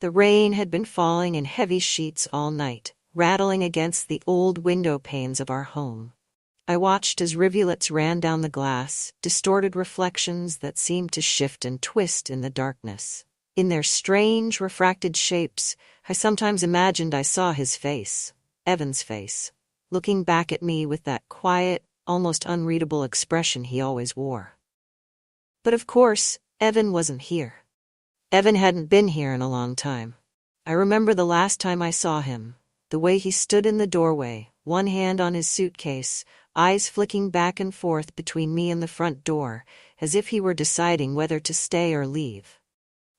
The rain had been falling in heavy sheets all night, rattling against the old window panes of our home. I watched as rivulets ran down the glass, distorted reflections that seemed to shift and twist in the darkness. In their strange, refracted shapes, I sometimes imagined I saw his face, Evan's face, looking back at me with that quiet, almost unreadable expression he always wore. But of course, Evan wasn't here. Evan hadn't been here in a long time. I remember the last time I saw him, the way he stood in the doorway, one hand on his suitcase, eyes flicking back and forth between me and the front door, as if he were deciding whether to stay or leave.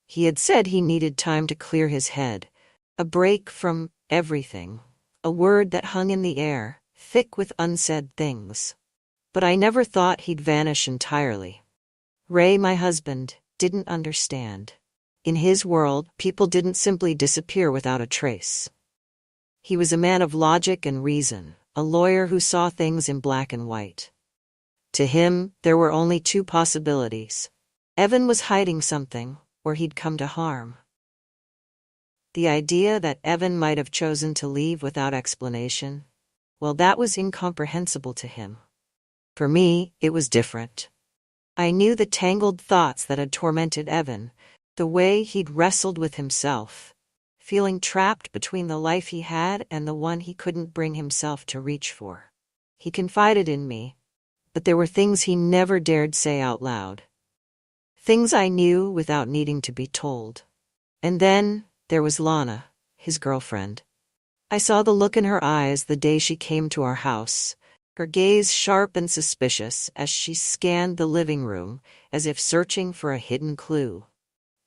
He had said he needed time to clear his head, a break from everything, a word that hung in the air, thick with unsaid things. But I never thought he'd vanish entirely. Ray, my husband, didn't understand. In his world, people didn't simply disappear without a trace. He was a man of logic and reason, a lawyer who saw things in black and white. To him, there were only two possibilities. Evan was hiding something, or he'd come to harm. The idea that Evan might have chosen to leave without explanation, well, that was incomprehensible to him. For me, it was different. I knew the tangled thoughts that had tormented Evan, the way he'd wrestled with himself, feeling trapped between the life he had and the one he couldn't bring himself to reach for. He confided in me, but there were things he never dared say out loud. Things I knew without needing to be told. And then there was Lana, his girlfriend. I saw the look in her eyes the day she came to our house, her gaze sharp and suspicious as she scanned the living room, as if searching for a hidden clue.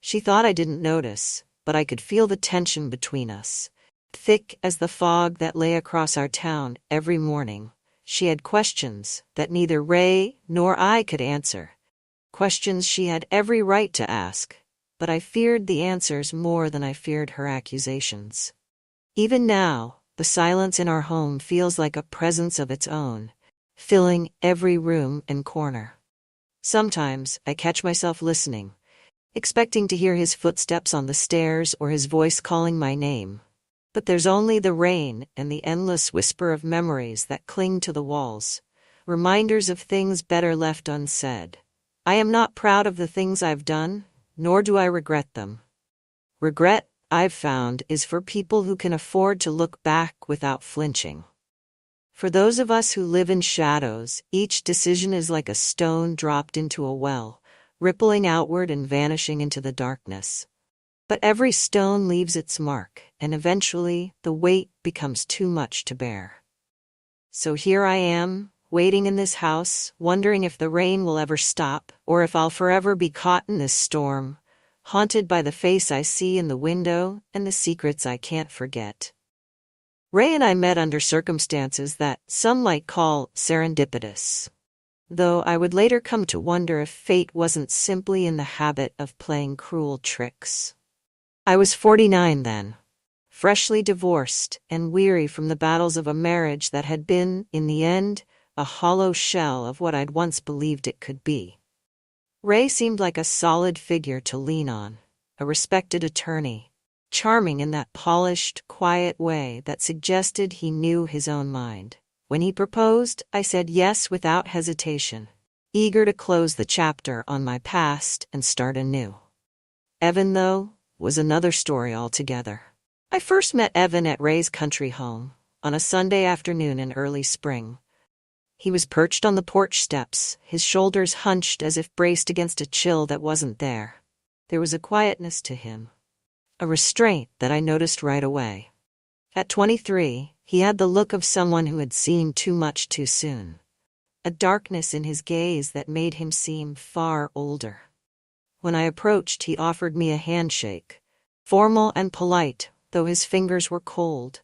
She thought I didn't notice, but I could feel the tension between us, thick as the fog that lay across our town every morning. She had questions that neither Ray nor I could answer, questions she had every right to ask, but I feared the answers more than I feared her accusations. Even now, the silence in our home feels like a presence of its own, filling every room and corner. Sometimes I catch myself listening, expecting to hear his footsteps on the stairs or his voice calling my name. But there's only the rain and the endless whisper of memories that cling to the walls, reminders of things better left unsaid. I am not proud of the things I've done, nor do I regret them. Regret, I've found, is for people who can afford to look back without flinching. For those of us who live in shadows, each decision is like a stone dropped into a well, rippling outward and vanishing into the darkness. But every stone leaves its mark, and eventually the weight becomes too much to bear. So here I am, waiting in this house, wondering if the rain will ever stop, or if I'll forever be caught in this storm, haunted by the face I see in the window and the secrets I can't forget. Ray and I met under circumstances that some might call serendipitous, though I would later come to wonder if fate wasn't simply in the habit of playing cruel tricks. I was 49 then, freshly divorced and weary from the battles of a marriage that had been, in the end, a hollow shell of what I'd once believed it could be. Ray seemed like a solid figure to lean on, a respected attorney, charming in that polished, quiet way that suggested he knew his own mind. When he proposed, I said yes without hesitation, eager to close the chapter on my past and start anew. Evan, though, was another story altogether. I first met Evan at Ray's country home, on a Sunday afternoon in early spring. He was perched on the porch steps, his shoulders hunched as if braced against a chill that wasn't there. There was a quietness to him, a restraint that I noticed right away. At 23, he had the look of someone who had seen too much too soon, a darkness in his gaze that made him seem far older. When I approached, he offered me a handshake, formal and polite, though his fingers were cold.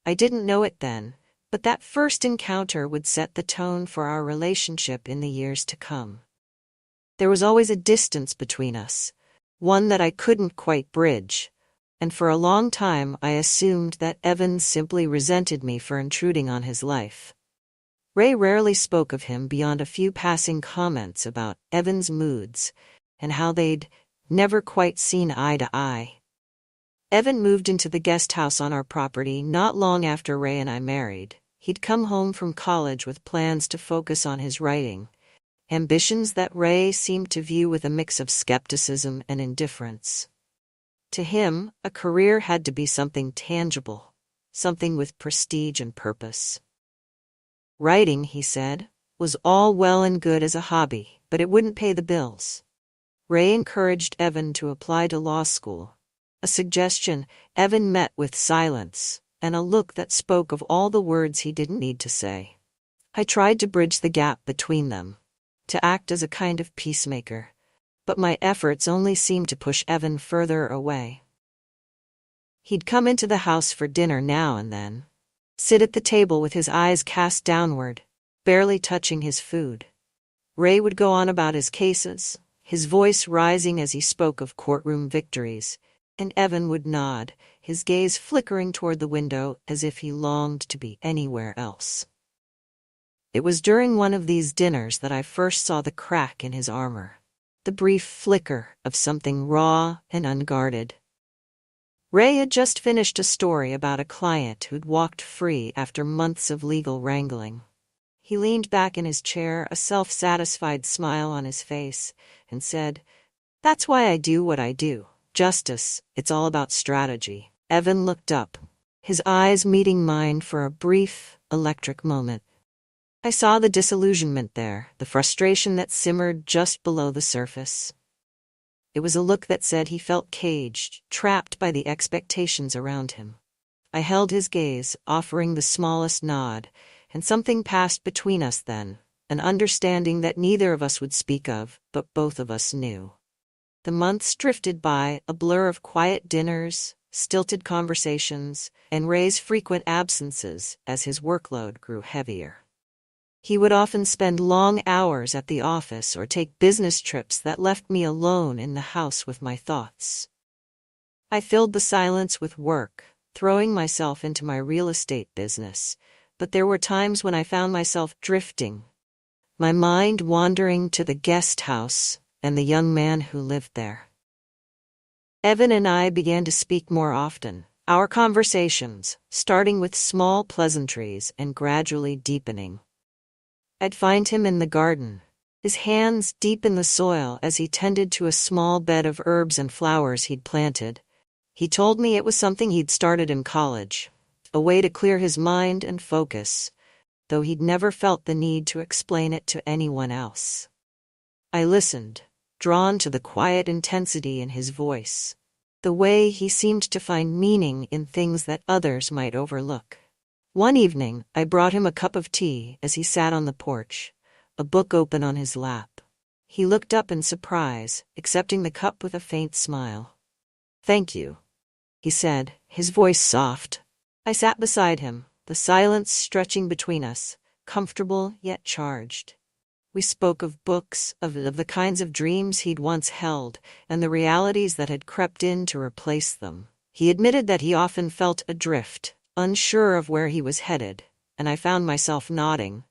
I didn't know it then, but that first encounter would set the tone for our relationship in the years to come. There was always a distance between us, one that I couldn't quite bridge, and for a long time I assumed that Evan simply resented me for intruding on his life. Ray rarely spoke of him beyond a few passing comments about Evan's moods and how they'd never quite seen eye to eye. Evan moved into the guest house on our property not long after Ray and I married. He'd come home from college with plans to focus on his writing, ambitions that Ray seemed to view with a mix of skepticism and indifference. To him, a career had to be something tangible, something with prestige and purpose. Writing, he said, was all well and good as a hobby, but it wouldn't pay the bills. Ray encouraged Evan to apply to law school, a suggestion Evan met with silence and a look that spoke of all the words he didn't need to say. I tried to bridge the gap between them, to act as a kind of peacemaker, but my efforts only seemed to push Evan further away. He'd come into the house for dinner now and then, sit at the table with his eyes cast downward, barely touching his food. Ray would go on about his cases, his voice rising as he spoke of courtroom victories, and Evan would nod, his gaze flickering toward the window as if he longed to be anywhere else. It was during one of these dinners that I first saw the crack in his armor, the brief flicker of something raw and unguarded. Ray had just finished a story about a client who'd walked free after months of legal wrangling. He leaned back in his chair, a self-satisfied smile on his face, and said, "That's why I do what I do. Justice, it's all about strategy." Evan looked up, his eyes meeting mine for a brief, electric moment. I saw the disillusionment there, the frustration that simmered just below the surface. It was a look that said he felt caged, trapped by the expectations around him. I held his gaze, offering the smallest nod, and something passed between us then, an understanding that neither of us would speak of, but both of us knew. The months drifted by, a blur of quiet dinners, stilted conversations, and Ray's frequent absences as his workload grew heavier. He would often spend long hours at the office or take business trips that left me alone in the house with my thoughts. I filled the silence with work, throwing myself into my real estate business, but there were times when I found myself drifting, my mind wandering to the guest house and the young man who lived there. Evan and I began to speak more often, our conversations starting with small pleasantries and gradually deepening. I'd find him in the garden, his hands deep in the soil as he tended to a small bed of herbs and flowers he'd planted. He told me it was something he'd started in college, a way to clear his mind and focus, though he'd never felt the need to explain it to anyone else. I listened, drawn to the quiet intensity in his voice, the way he seemed to find meaning in things that others might overlook. One evening, I brought him a cup of tea as he sat on the porch, a book open on his lap. He looked up in surprise, accepting the cup with a faint smile. "Thank you," he said, his voice soft. I sat beside him, the silence stretching between us, comfortable yet charged. We spoke of books, of the kinds of dreams he'd once held, and the realities that had crept in to replace them. He admitted that he often felt adrift, unsure of where he was headed, and I found myself nodding,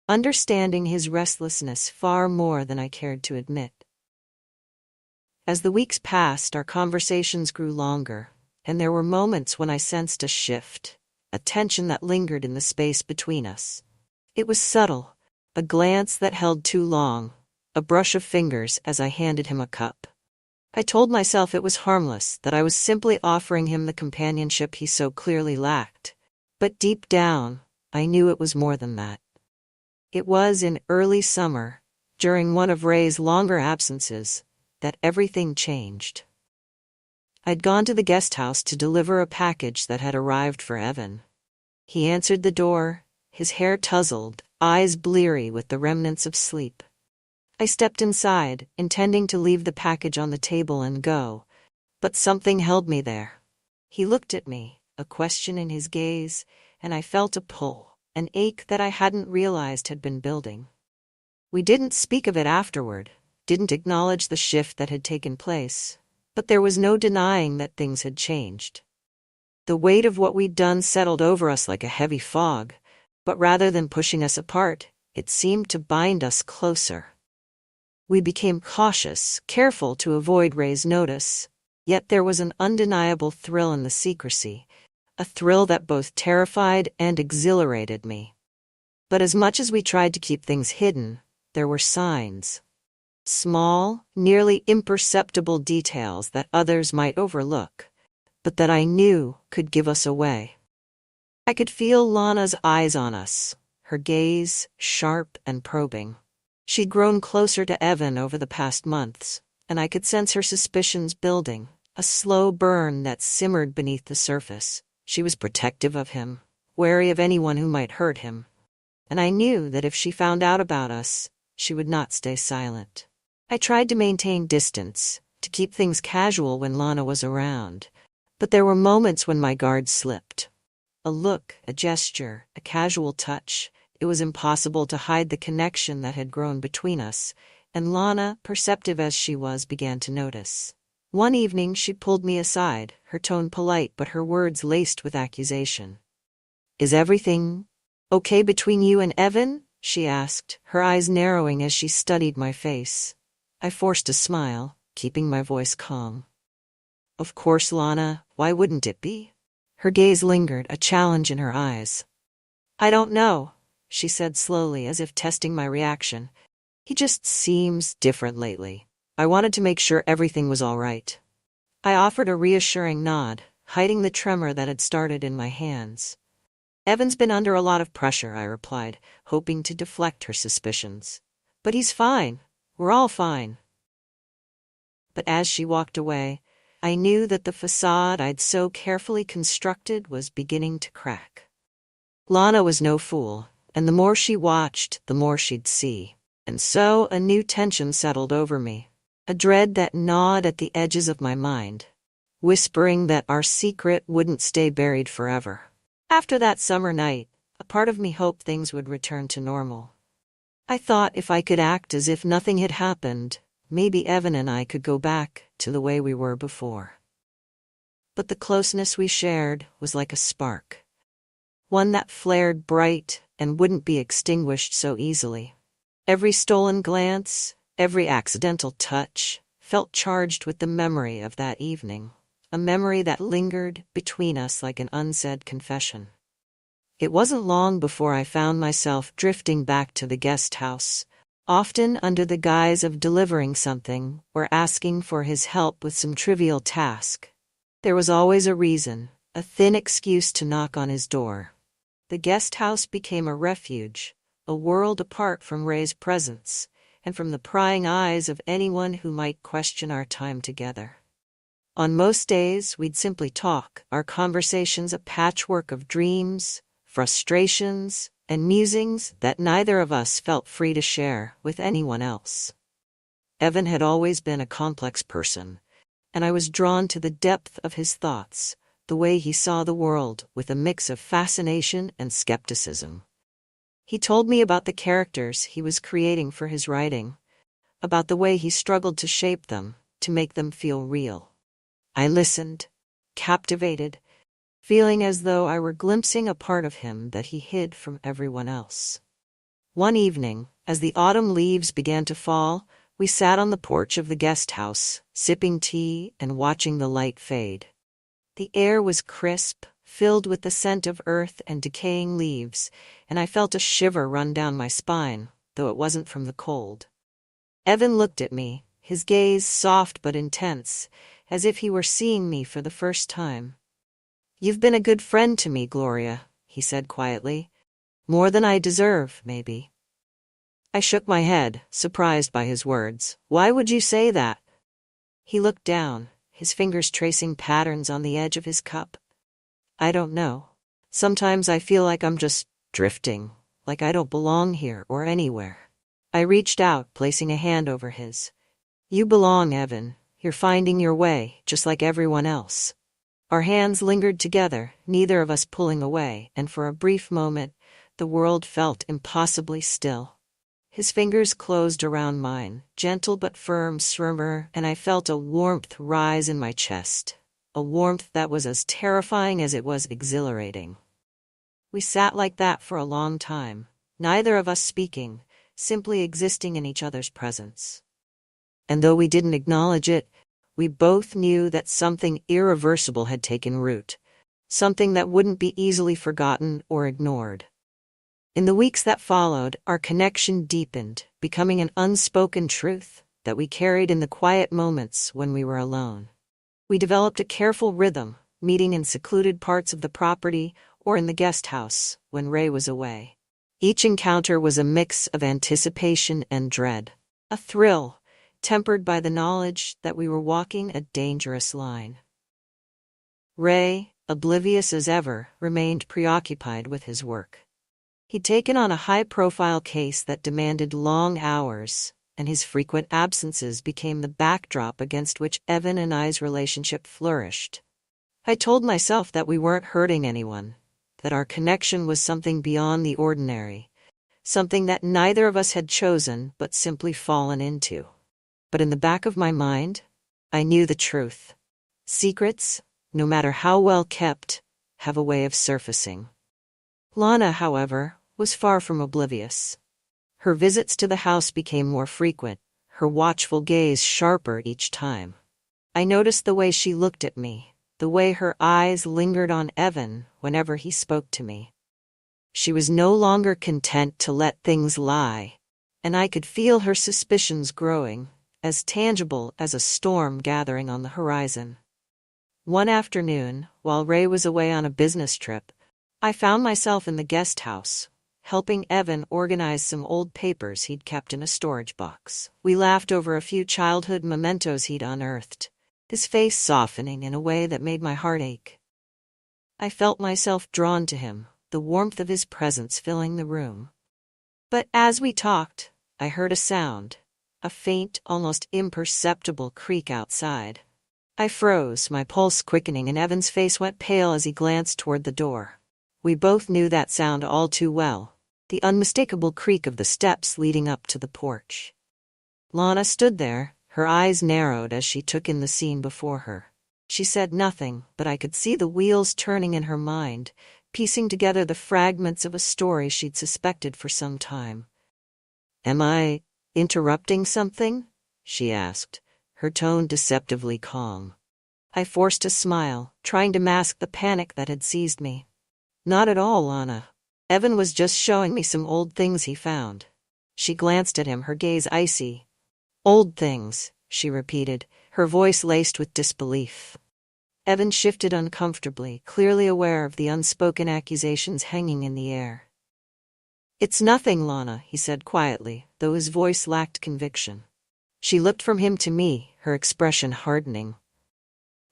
understanding his restlessness far more than I cared to admit. As the weeks passed, our conversations grew longer, and there were moments when I sensed a shift, a tension that lingered in the space between us. It was subtle, a glance that held too long, a brush of fingers as I handed him a cup. I told myself it was harmless, that I was simply offering him the companionship he so clearly lacked. But deep down, I knew it was more than that. It was in early summer, during one of Ray's longer absences, that everything changed. I'd gone to the guest house to deliver a package that had arrived for Evan. He answered the door, his hair tousled, eyes bleary with the remnants of sleep. I stepped inside, intending to leave the package on the table and go, but something held me there. He looked at me, a question in his gaze, and I felt a pull, an ache that I hadn't realized had been building. We didn't speak of it afterward, didn't acknowledge the shift that had taken place, but there was no denying that things had changed. The weight of what we'd done settled over us like a heavy fog, but rather than pushing us apart, it seemed to bind us closer. We became cautious, careful to avoid Ray's notice, Yet there was an undeniable thrill in the secrecy, a thrill that both terrified and exhilarated me. But as much as we tried to keep things hidden, there were signs. Small, nearly imperceptible details that others might overlook, but that I knew could give us away. I could feel Lana's eyes on us, her gaze sharp and probing. She'd grown closer to Evan over the past months, and I could sense her suspicions building, a slow burn that simmered beneath the surface. She was protective of him, wary of anyone who might hurt him. And I knew that if she found out about us, she would not stay silent. I tried to maintain distance, to keep things casual when Lana was around, but there were moments when my guard slipped. A look, a gesture, a casual touch. It was impossible to hide the connection that had grown between us, and Lana, perceptive as she was, began to notice. One evening she pulled me aside, her tone polite but her words laced with accusation. "Is everything okay between you and Evan?" she asked, her eyes narrowing as she studied my face. I forced a smile, keeping my voice calm. "Of course, Lana, why wouldn't it be?" Her gaze lingered, a challenge in her eyes. "I don't know," she said slowly, as if testing my reaction. "He just seems different lately. I wanted to make sure everything was all right." I offered a reassuring nod, hiding the tremor that had started in my hands. "Evan's been under a lot of pressure," I replied, hoping to deflect her suspicions. "But he's fine. We're all fine." But as she walked away, I knew that the facade I'd so carefully constructed was beginning to crack. Lana was no fool, and the more she watched, the more she'd see. And so a new tension settled over me, a dread that gnawed at the edges of my mind, whispering that our secret wouldn't stay buried forever. After that summer night, a part of me hoped things would return to normal. I thought if I could act as if nothing had happened, maybe Evan and I could go back to the way we were before. But the closeness we shared was like a spark, one that flared bright and wouldn't be extinguished so easily. Every stolen glance, every accidental touch, felt charged with the memory of that evening, a memory that lingered between us like an unsaid confession. It wasn't long before I found myself drifting back to the guest house, often under the guise of delivering something or asking for his help with some trivial task. There was always a reason, a thin excuse to knock on his door. The guest house became a refuge, a world apart from Ray's presence, and from the prying eyes of anyone who might question our time together. On most days, we'd simply talk, our conversations a patchwork of dreams, frustrations, and musings that neither of us felt free to share with anyone else. Evan had always been a complex person, and I was drawn to the depth of his thoughts, the way he saw the world with a mix of fascination and skepticism. He told me about the characters he was creating for his writing, about the way he struggled to shape them, to make them feel real. I listened, captivated, feeling as though I were glimpsing a part of him that he hid from everyone else. One evening, as the autumn leaves began to fall, we sat on the porch of the guest house, sipping tea and watching the light fade. The air was crisp, filled with the scent of earth and decaying leaves, and I felt a shiver run down my spine, though it wasn't from the cold. Evan looked at me, his gaze soft but intense, as if he were seeing me for the first time. "You've been a good friend to me, Gloria," he said quietly. "More than I deserve, maybe." I shook my head, surprised by his words. "Why would you say that?" He looked down, his fingers tracing patterns on the edge of his cup. "I don't know. Sometimes I feel like I'm just drifting, like I don't belong here or anywhere." I reached out, placing a hand over his. "You belong, Evan. You're finding your way, just like everyone else." Our hands lingered together, neither of us pulling away, and for a brief moment, the world felt impossibly still. His fingers closed around mine, gentle but firm, and I felt a warmth rise in my chest, a warmth that was as terrifying as it was exhilarating. We sat like that for a long time, neither of us speaking, simply existing in each other's presence. And though we didn't acknowledge it, We both knew that something irreversible had taken root, something that wouldn't be easily forgotten or ignored. In the weeks that followed, our connection deepened, becoming an unspoken truth that we carried in the quiet moments when we were alone. We developed a careful rhythm, meeting in secluded parts of the property or in the guest house when Ray was away. Each encounter was a mix of anticipation and dread, a thrill tempered by the knowledge that we were walking a dangerous line. Ray, oblivious as ever, remained preoccupied with his work. He'd taken on a high-profile case that demanded long hours, and his frequent absences became the backdrop against which Evan and I's relationship flourished. I told myself that we weren't hurting anyone, that our connection was something beyond the ordinary, something that neither of us had chosen but simply fallen into. But in the back of my mind, I knew the truth. Secrets, no matter how well kept, have a way of surfacing. Lana, however, was far from oblivious. Her visits to the house became more frequent, her watchful gaze sharper each time. I noticed the way she looked at me, the way her eyes lingered on Evan whenever he spoke to me. She was no longer content to let things lie, and I could feel her suspicions growing, as tangible as a storm gathering on the horizon. One afternoon, while Ray was away on a business trip, I found myself in the guest house, helping Evan organize some old papers he'd kept in a storage box. We laughed over a few childhood mementos he'd unearthed, his face softening in a way that made my heart ache. I felt myself drawn to him, the warmth of his presence filling the room. But as we talked, I heard a sound, a faint, almost imperceptible creak outside. I froze, my pulse quickening, and Evan's face went pale as he glanced toward the door. We both knew that sound all too well, the unmistakable creak of the steps leading up to the porch. Lana stood there, her eyes narrowed as she took in the scene before her. She said nothing, but I could see the wheels turning in her mind, piecing together the fragments of a story she'd suspected for some time. "Am I interrupting something?" she asked, her tone deceptively calm. I forced a smile, trying to mask the panic that had seized me. "Not at all, Lana. Evan was just showing me some old things he found." She glanced at him, her gaze icy. "Old things," she repeated, her voice laced with disbelief. Evan shifted uncomfortably, clearly aware of the unspoken accusations hanging in the air. "It's nothing, Lana," he said quietly, though his voice lacked conviction. She looked from him to me, her expression hardening.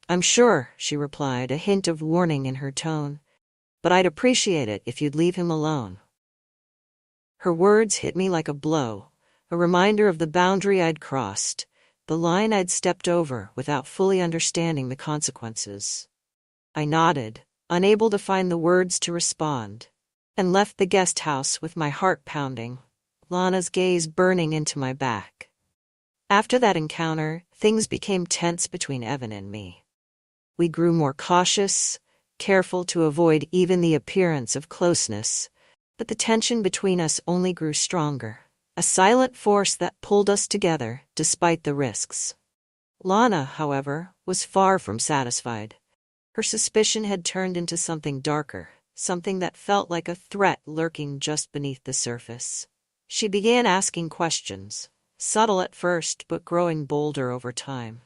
"I'm sure," she replied, a hint of warning in her tone. "But I'd appreciate it if you'd leave him alone." Her words hit me like a blow, a reminder of the boundary I'd crossed, the line I'd stepped over without fully understanding the consequences. I nodded, unable to find the words to respond, and left the guest house with my heart pounding, Lana's gaze burning into my back. After that encounter, things became tense between Evan and me. We grew more cautious, careful to avoid even the appearance of closeness, but the tension between us only grew stronger, a silent force that pulled us together despite the risks. Lana, however, was far from satisfied. Her suspicion had turned into something darker, something that felt like a threat lurking just beneath the surface. She began asking questions, subtle at first but growing bolder over time.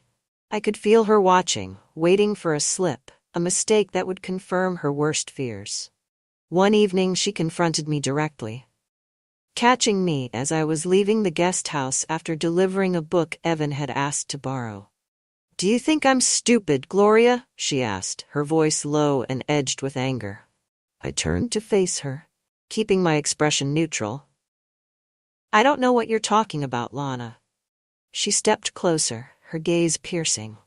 I could feel her watching, waiting for a slip, a mistake that would confirm her worst fears. One evening she confronted me directly, catching me as I was leaving the guest house after delivering a book Evan had asked to borrow. "Do you think I'm stupid, Gloria?" she asked, her voice low and edged with anger. I turned to face her, keeping my expression neutral. "I don't know what you're talking about, Lana." She stepped closer, her gaze piercing.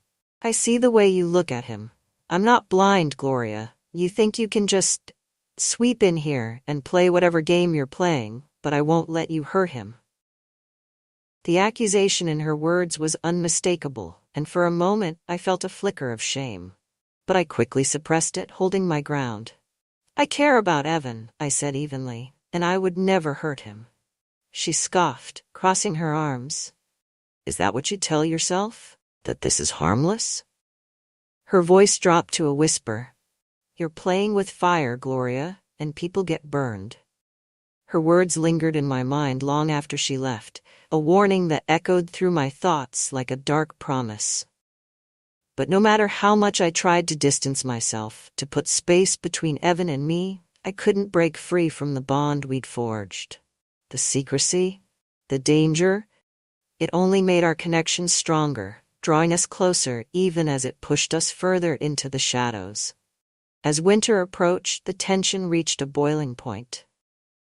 "I see the way you look at him. I'm not blind, Gloria. You think you can just sweep in here and play whatever game you're playing, but I won't let you hurt him." The accusation in her words was unmistakable, and for a moment I felt a flicker of shame. But I quickly suppressed it, holding my ground. "I care about Evan," I said evenly, "and I would never hurt him." She scoffed, crossing her arms. "Is that what you tell yourself?" That this is harmless? Her voice dropped to a whisper. You're playing with fire, Gloria, and people get burned. Her words lingered in my mind long after she left, a warning that echoed through my thoughts like a dark promise. But no matter how much I tried to distance myself, to put space between Evan and me, I couldn't break free from the bond we'd forged. The secrecy, the danger, it only made our connection stronger, drawing us closer even as it pushed us further into the shadows. As winter approached, the tension reached a boiling point.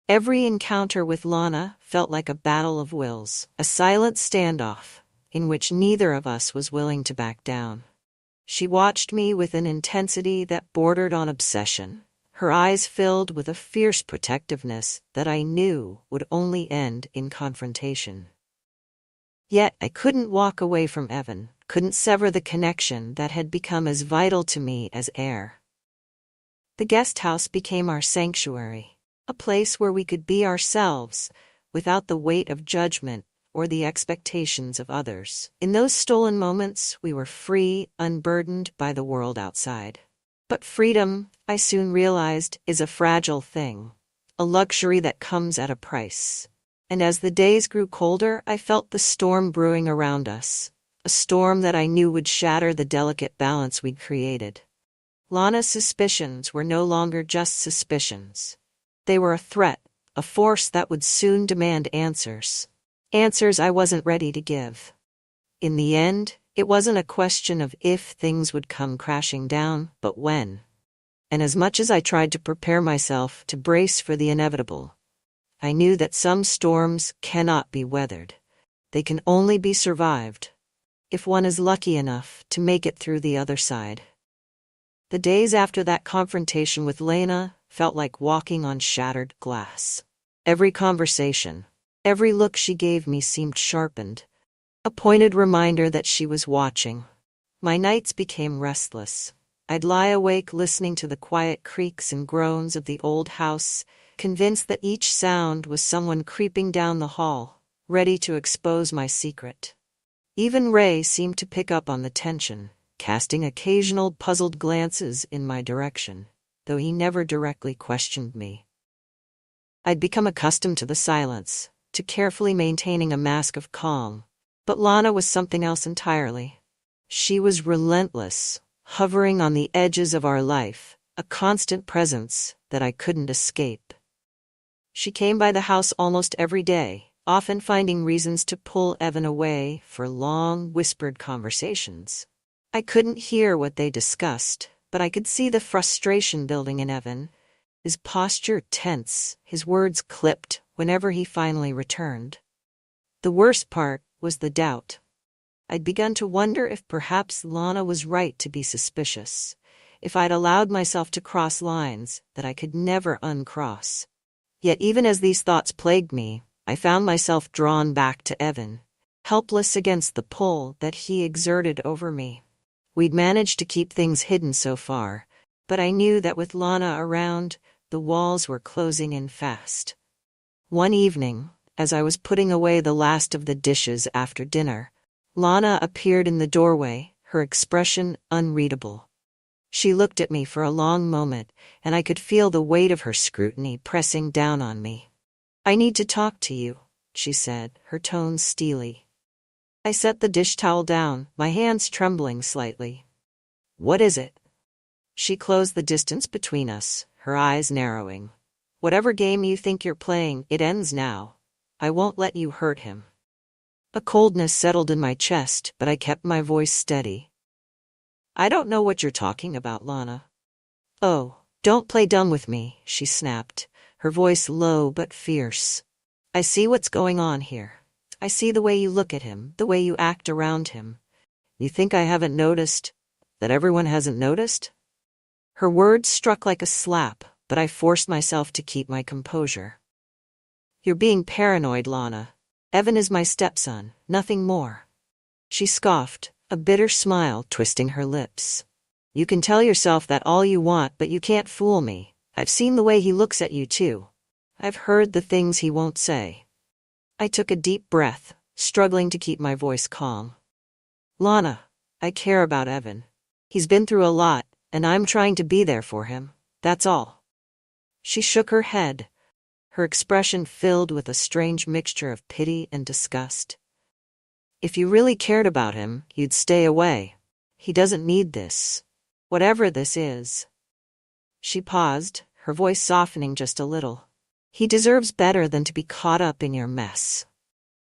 Every encounter with Lana felt like a battle of wills, a silent standoff in which neither of us was willing to back down. She watched me with an intensity that bordered on obsession, her eyes filled with a fierce protectiveness that I knew would only end in confrontation. Yet I couldn't walk away from Evan, couldn't sever the connection that had become as vital to me as air. The guest house became our sanctuary, a place where we could be ourselves without the weight of judgment or the expectations of others. In those stolen moments, we were free, unburdened by the world outside. But freedom, I soon realized, is a fragile thing, a luxury that comes at a price. And as the days grew colder, I felt the storm brewing around us, a storm that I knew would shatter the delicate balance we'd created. Lana's suspicions were no longer just suspicions. They were a threat, a force that would soon demand answers. Answers I wasn't ready to give. In the end, it wasn't a question of if things would come crashing down, but when. And as much as I tried to prepare myself to brace for the inevitable, I knew that some storms cannot be weathered. They can only be survived, if one is lucky enough to make it through the other side. The days after that confrontation with Lena felt like walking on shattered glass. Every conversation, every look she gave me seemed sharpened, a pointed reminder that she was watching. My nights became restless. I'd lie awake listening to the quiet creaks and groans of the old house, convinced that each sound was someone creeping down the hall, ready to expose my secret. Even Ray seemed to pick up on the tension, casting occasional puzzled glances in my direction, though he never directly questioned me. I'd become accustomed to the silence, to carefully maintaining a mask of calm, but Lana was something else entirely. She was relentless, hovering on the edges of our life, a constant presence that I couldn't escape. She came by the house almost every day, often finding reasons to pull Evan away for long, whispered conversations. I couldn't hear what they discussed, but I could see the frustration building in Evan, his posture tense, his words clipped whenever he finally returned. The worst part was the doubt. I'd begun to wonder if perhaps Lana was right to be suspicious, if I'd allowed myself to cross lines that I could never uncross. Yet even as these thoughts plagued me, I found myself drawn back to Evan, helpless against the pull that he exerted over me. We'd managed to keep things hidden so far, but I knew that with Lana around, the walls were closing in fast. One evening, as I was putting away the last of the dishes after dinner, Lana appeared in the doorway, her expression unreadable. She looked at me for a long moment, and I could feel the weight of her scrutiny pressing down on me. "I need to talk to you," she said, her tone steely. I set the dish towel down, my hands trembling slightly. "What is it?" She closed the distance between us, her eyes narrowing. "Whatever game you think you're playing, it ends now. I won't let you hurt him." A coldness settled in my chest, but I kept my voice steady. "I don't know what you're talking about, Lana." "Oh, don't play dumb with me," she snapped, her voice low but fierce. "I see what's going on here. I see the way you look at him, the way you act around him. You think I haven't noticed? That everyone hasn't noticed?" Her words struck like a slap, but I forced myself to keep my composure. "You're being paranoid, Lana. Evan is my stepson, nothing more." She scoffed, a bitter smile twisting her lips. "You can tell yourself that all you want, but you can't fool me. I've seen the way he looks at you too. I've heard the things he won't say." I took a deep breath, struggling to keep my voice calm. Lana, I care about Evan. He's been through a lot, and I'm trying to be there for him. That's all. She shook her head, her expression filled with a strange mixture of pity and disgust. If you really cared about him, you'd stay away. He doesn't need this. Whatever this is. She paused, her voice softening just a little. He deserves better than to be caught up in your mess.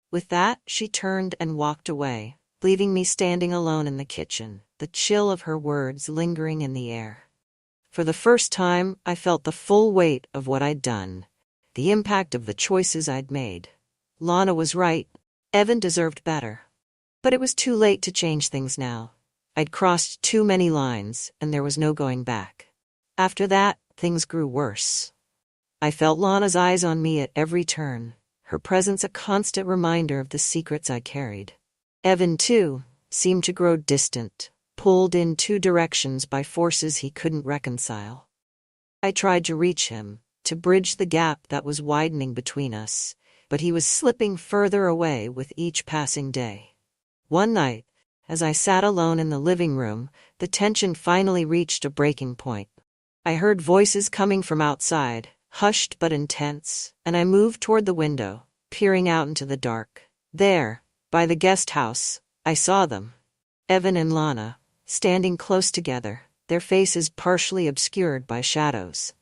With that, she turned and walked away, leaving me standing alone in the kitchen, the chill of her words lingering in the air. For the first time, I felt the full weight of what I'd done, the impact of the choices I'd made. Lana was right. Evan deserved better. But it was too late to change things now. I'd crossed too many lines, and there was no going back. After that, things grew worse. I felt Lana's eyes on me at every turn, her presence a constant reminder of the secrets I carried. Evan, too, seemed to grow distant, pulled in two directions by forces he couldn't reconcile. I tried to reach him, to bridge the gap that was widening between us, but he was slipping further away with each passing day. One night, as I sat alone in the living room, the tension finally reached a breaking point. I heard voices coming from outside, hushed but intense, and I moved toward the window, peering out into the dark. There, by the guest house, I saw them. Evan and Lana, standing close together, their faces partially obscured by shadows.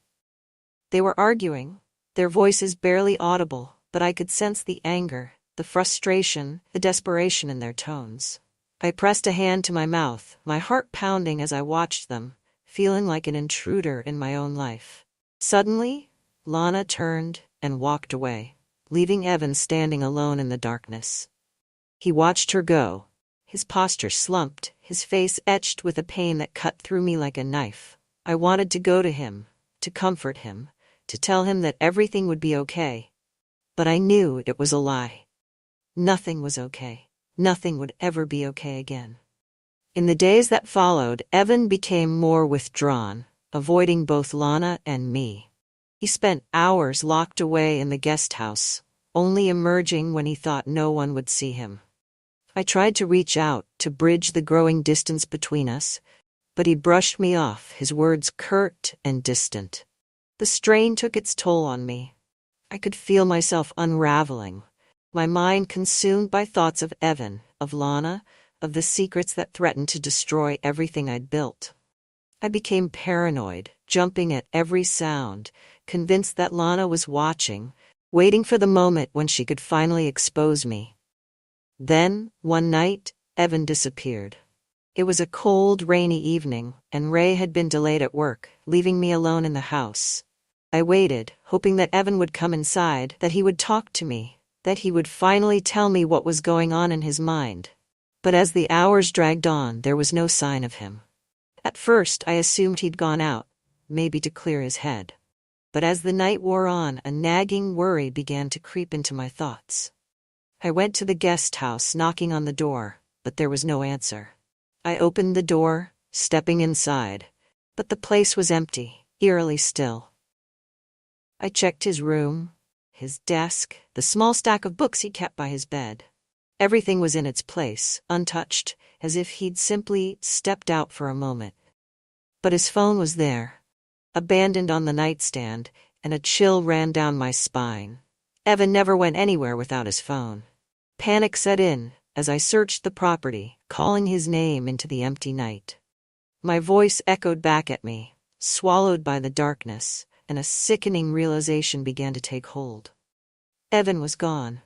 They were arguing, their voices barely audible, but I could sense the anger, the frustration, the desperation in their tones. I pressed a hand to my mouth, my heart pounding as I watched them, feeling like an intruder in my own life. Suddenly, Lana turned and walked away, leaving Evan standing alone in the darkness. He watched her go, his posture slumped, his face etched with a pain that cut through me like a knife. I wanted to go to him, to comfort him, to tell him that everything would be okay. But I knew it was a lie. Nothing was okay. Nothing would ever be okay again. In the days that followed, Evan became more withdrawn, avoiding both Lana and me. He spent hours locked away in the guest house, only emerging when he thought no one would see him. I tried to reach out, to bridge the growing distance between us, but he brushed me off, his words curt and distant. The strain took its toll on me. I could feel myself unraveling, my mind consumed by thoughts of Evan, of Lana, of the secrets that threatened to destroy everything I'd built. I became paranoid, jumping at every sound, convinced that Lana was watching, waiting for the moment when she could finally expose me. Then, one night, Evan disappeared. It was a cold, rainy evening, and Ray had been delayed at work, leaving me alone in the house. I waited, hoping that Evan would come inside, that he would talk to me, that he would finally tell me what was going on in his mind. But as the hours dragged on, there was no sign of him. At first, I assumed he'd gone out, maybe to clear his head. But as the night wore on, a nagging worry began to creep into my thoughts. I went to the guest house, knocking on the door, but there was no answer. I opened the door, stepping inside, but the place was empty, eerily still. I checked his room, his desk, the small stack of books he kept by his bed. Everything was in its place, untouched, as if he'd simply stepped out for a moment. But his phone was there, abandoned on the nightstand, and a chill ran down my spine. Evan never went anywhere without his phone. Panic set in as I searched the property, calling his name into the empty night. My voice echoed back at me, swallowed by the darkness, and a sickening realization began to take hold. Evan was gone.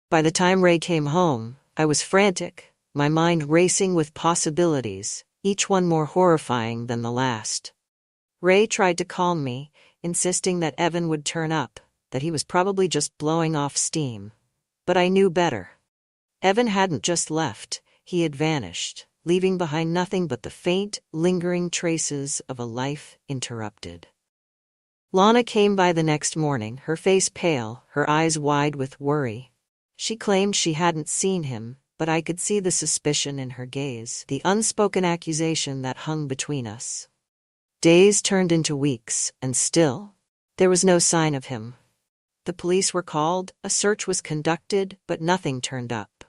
By the time Ray came home, I was frantic, my mind racing with possibilities, each one more horrifying than the last. Ray tried to calm me, insisting that Evan would turn up, that he was probably just blowing off steam. But I knew better. Evan hadn't just left, he had vanished, leaving behind nothing but the faint, lingering traces of a life interrupted. Lana came by the next morning, her face pale, her eyes wide with worry. She claimed she hadn't seen him, but I could see the suspicion in her gaze, the unspoken accusation that hung between us. Days turned into weeks, and still, there was no sign of him. The police were called, a search was conducted, but nothing turned up.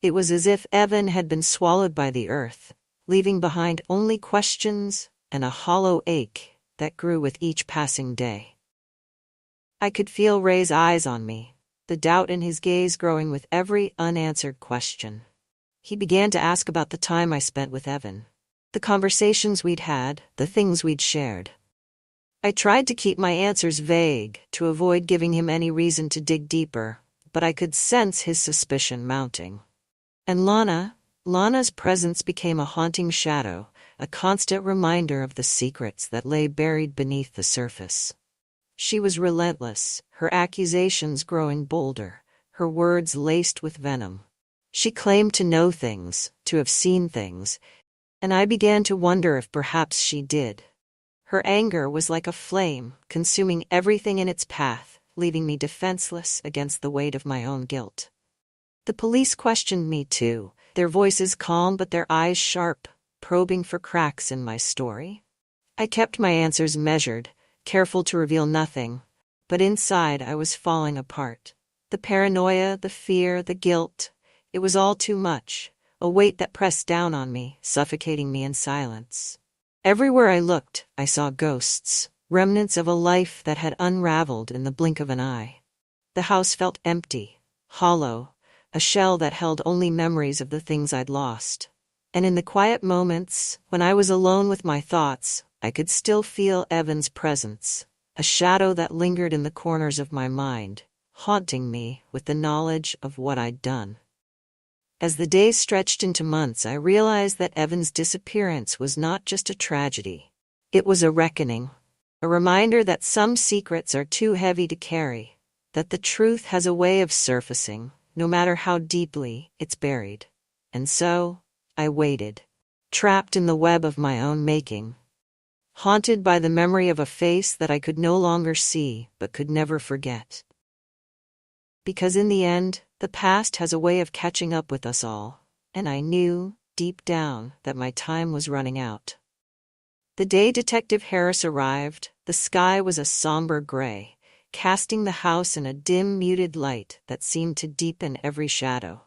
It was as if Evan had been swallowed by the earth, leaving behind only questions and a hollow ache that grew with each passing day. I could feel Ray's eyes on me, the doubt in his gaze growing with every unanswered question. He began to ask about the time I spent with Evan, the conversations we'd had, the things we'd shared. I tried to keep my answers vague, to avoid giving him any reason to dig deeper, but I could sense his suspicion mounting. And Lana's presence became a haunting shadow, a constant reminder of the secrets that lay buried beneath the surface. She was relentless, her accusations growing bolder, her words laced with venom. She claimed to know things, to have seen things, and I began to wonder if perhaps she did. Her anger was like a flame, consuming everything in its path, leaving me defenseless against the weight of my own guilt. The police questioned me too, their voices calm but their eyes sharp, probing for cracks in my story. I kept my answers measured, careful to reveal nothing, but inside I was falling apart. The paranoia, the fear, the guilt, it was all too much, a weight that pressed down on me, suffocating me in silence. Everywhere I looked, I saw ghosts, remnants of a life that had unraveled in the blink of an eye. The house felt empty, hollow, a shell that held only memories of the things I'd lost. And in the quiet moments, when I was alone with my thoughts, I could still feel Evan's presence, a shadow that lingered in the corners of my mind, haunting me with the knowledge of what I'd done. As the days stretched into months, I realized that Evan's disappearance was not just a tragedy. It was a reckoning, a reminder that some secrets are too heavy to carry, that the truth has a way of surfacing, no matter how deeply it's buried. And so, I waited, trapped in the web of my own making, haunted by the memory of a face that I could no longer see but could never forget. Because in the end, the past has a way of catching up with us all, and I knew, deep down, that my time was running out. The day Detective Harris arrived, the sky was a somber gray, casting the house in a dim, muted light that seemed to deepen every shadow.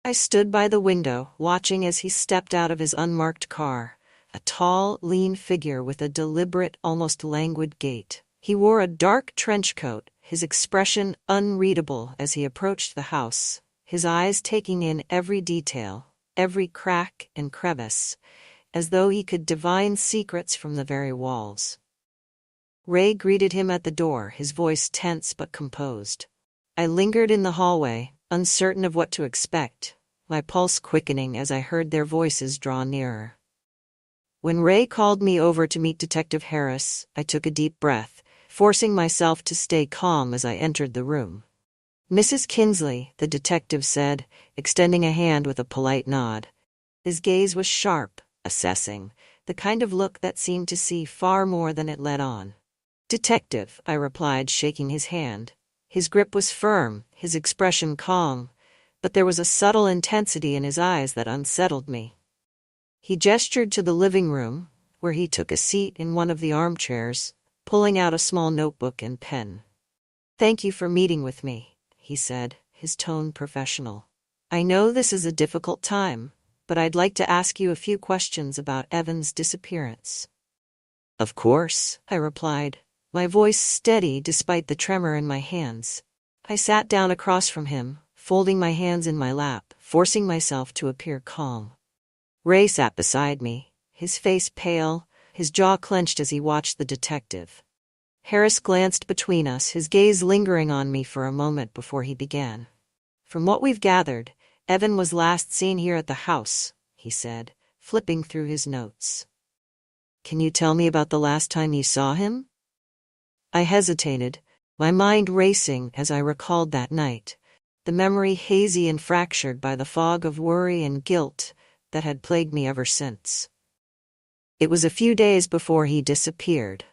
I stood by the window, watching as he stepped out of his unmarked car, a tall, lean figure with a deliberate, almost languid gait. He wore a dark trench coat, his expression unreadable as he approached the house, his eyes taking in every detail, every crack and crevice, as though he could divine secrets from the very walls. Ray greeted him at the door, his voice tense but composed. I lingered in the hallway, uncertain of what to expect, my pulse quickening as I heard their voices draw nearer. When Ray called me over to meet Detective Harris, I took a deep breath, forcing myself to stay calm as I entered the room. "Mrs. Kinsley," the detective said, extending a hand with a polite nod. His gaze was sharp, assessing, the kind of look that seemed to see far more than it let on. "Detective," I replied, shaking his hand. His grip was firm, his expression calm, but there was a subtle intensity in his eyes that unsettled me. He gestured to the living room, where he took a seat in one of the armchairs, pulling out a small notebook and pen. "Thank you for meeting with me," he said, his tone professional. "I know this is a difficult time, but I'd like to ask you a few questions about Evan's disappearance." "Of course," I replied, my voice steady despite the tremor in my hands. I sat down across from him, folding my hands in my lap, forcing myself to appear calm. Ray sat beside me, his face pale, his jaw clenched as he watched the detective. Harris glanced between us, his gaze lingering on me for a moment before he began. "From what we've gathered, Evan was last seen here at the house," he said, flipping through his notes. "Can you tell me about the last time you saw him?" I hesitated, my mind racing as I recalled that night, the memory hazy and fractured by the fog of worry and guilt that had plagued me ever since. "It was a few days before he disappeared,"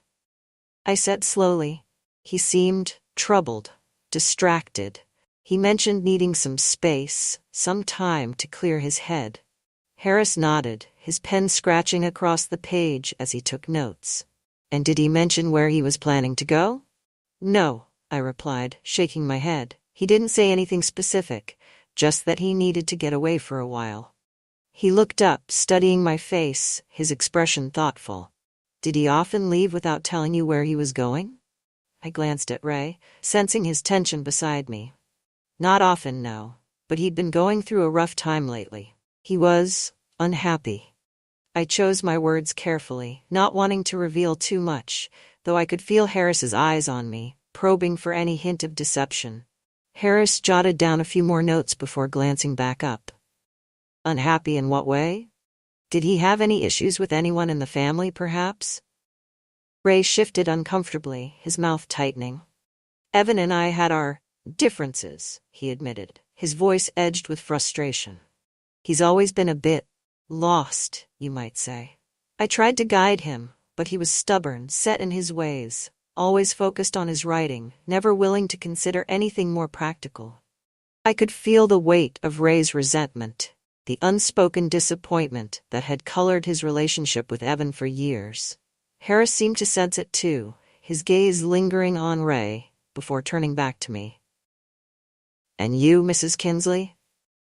I said slowly. "He seemed troubled, distracted. He mentioned needing some space, some time to clear his head." Harris nodded, his pen scratching across the page as he took notes. "And did he mention where he was planning to go?" "No," I replied, shaking my head. "He didn't say anything specific, just that he needed to get away for a while. He looked up, studying my face, his expression thoughtful. Did he often leave without telling you where he was going? I glanced at Ray, sensing his tension beside me. Not often, no, but he'd been going through a rough time lately. He was unhappy. I chose my words carefully, not wanting to reveal too much, though I could feel Harris's eyes on me, probing for any hint of deception. Harris jotted down a few more notes before glancing back up. Unhappy in what way? Did he have any issues with anyone in the family, perhaps? Ray shifted uncomfortably, his mouth tightening. Evan and I had our differences, he admitted, his voice edged with frustration. He's always been a bit lost, you might say. I tried to guide him, but he was stubborn, set in his ways, always focused on his writing, never willing to consider anything more practical. I could feel the weight of Ray's resentment, the unspoken disappointment that had colored his relationship with Evan for years. Harris seemed to sense it too, his gaze lingering on Ray before turning back to me. "And you, Mrs. Kinsley?"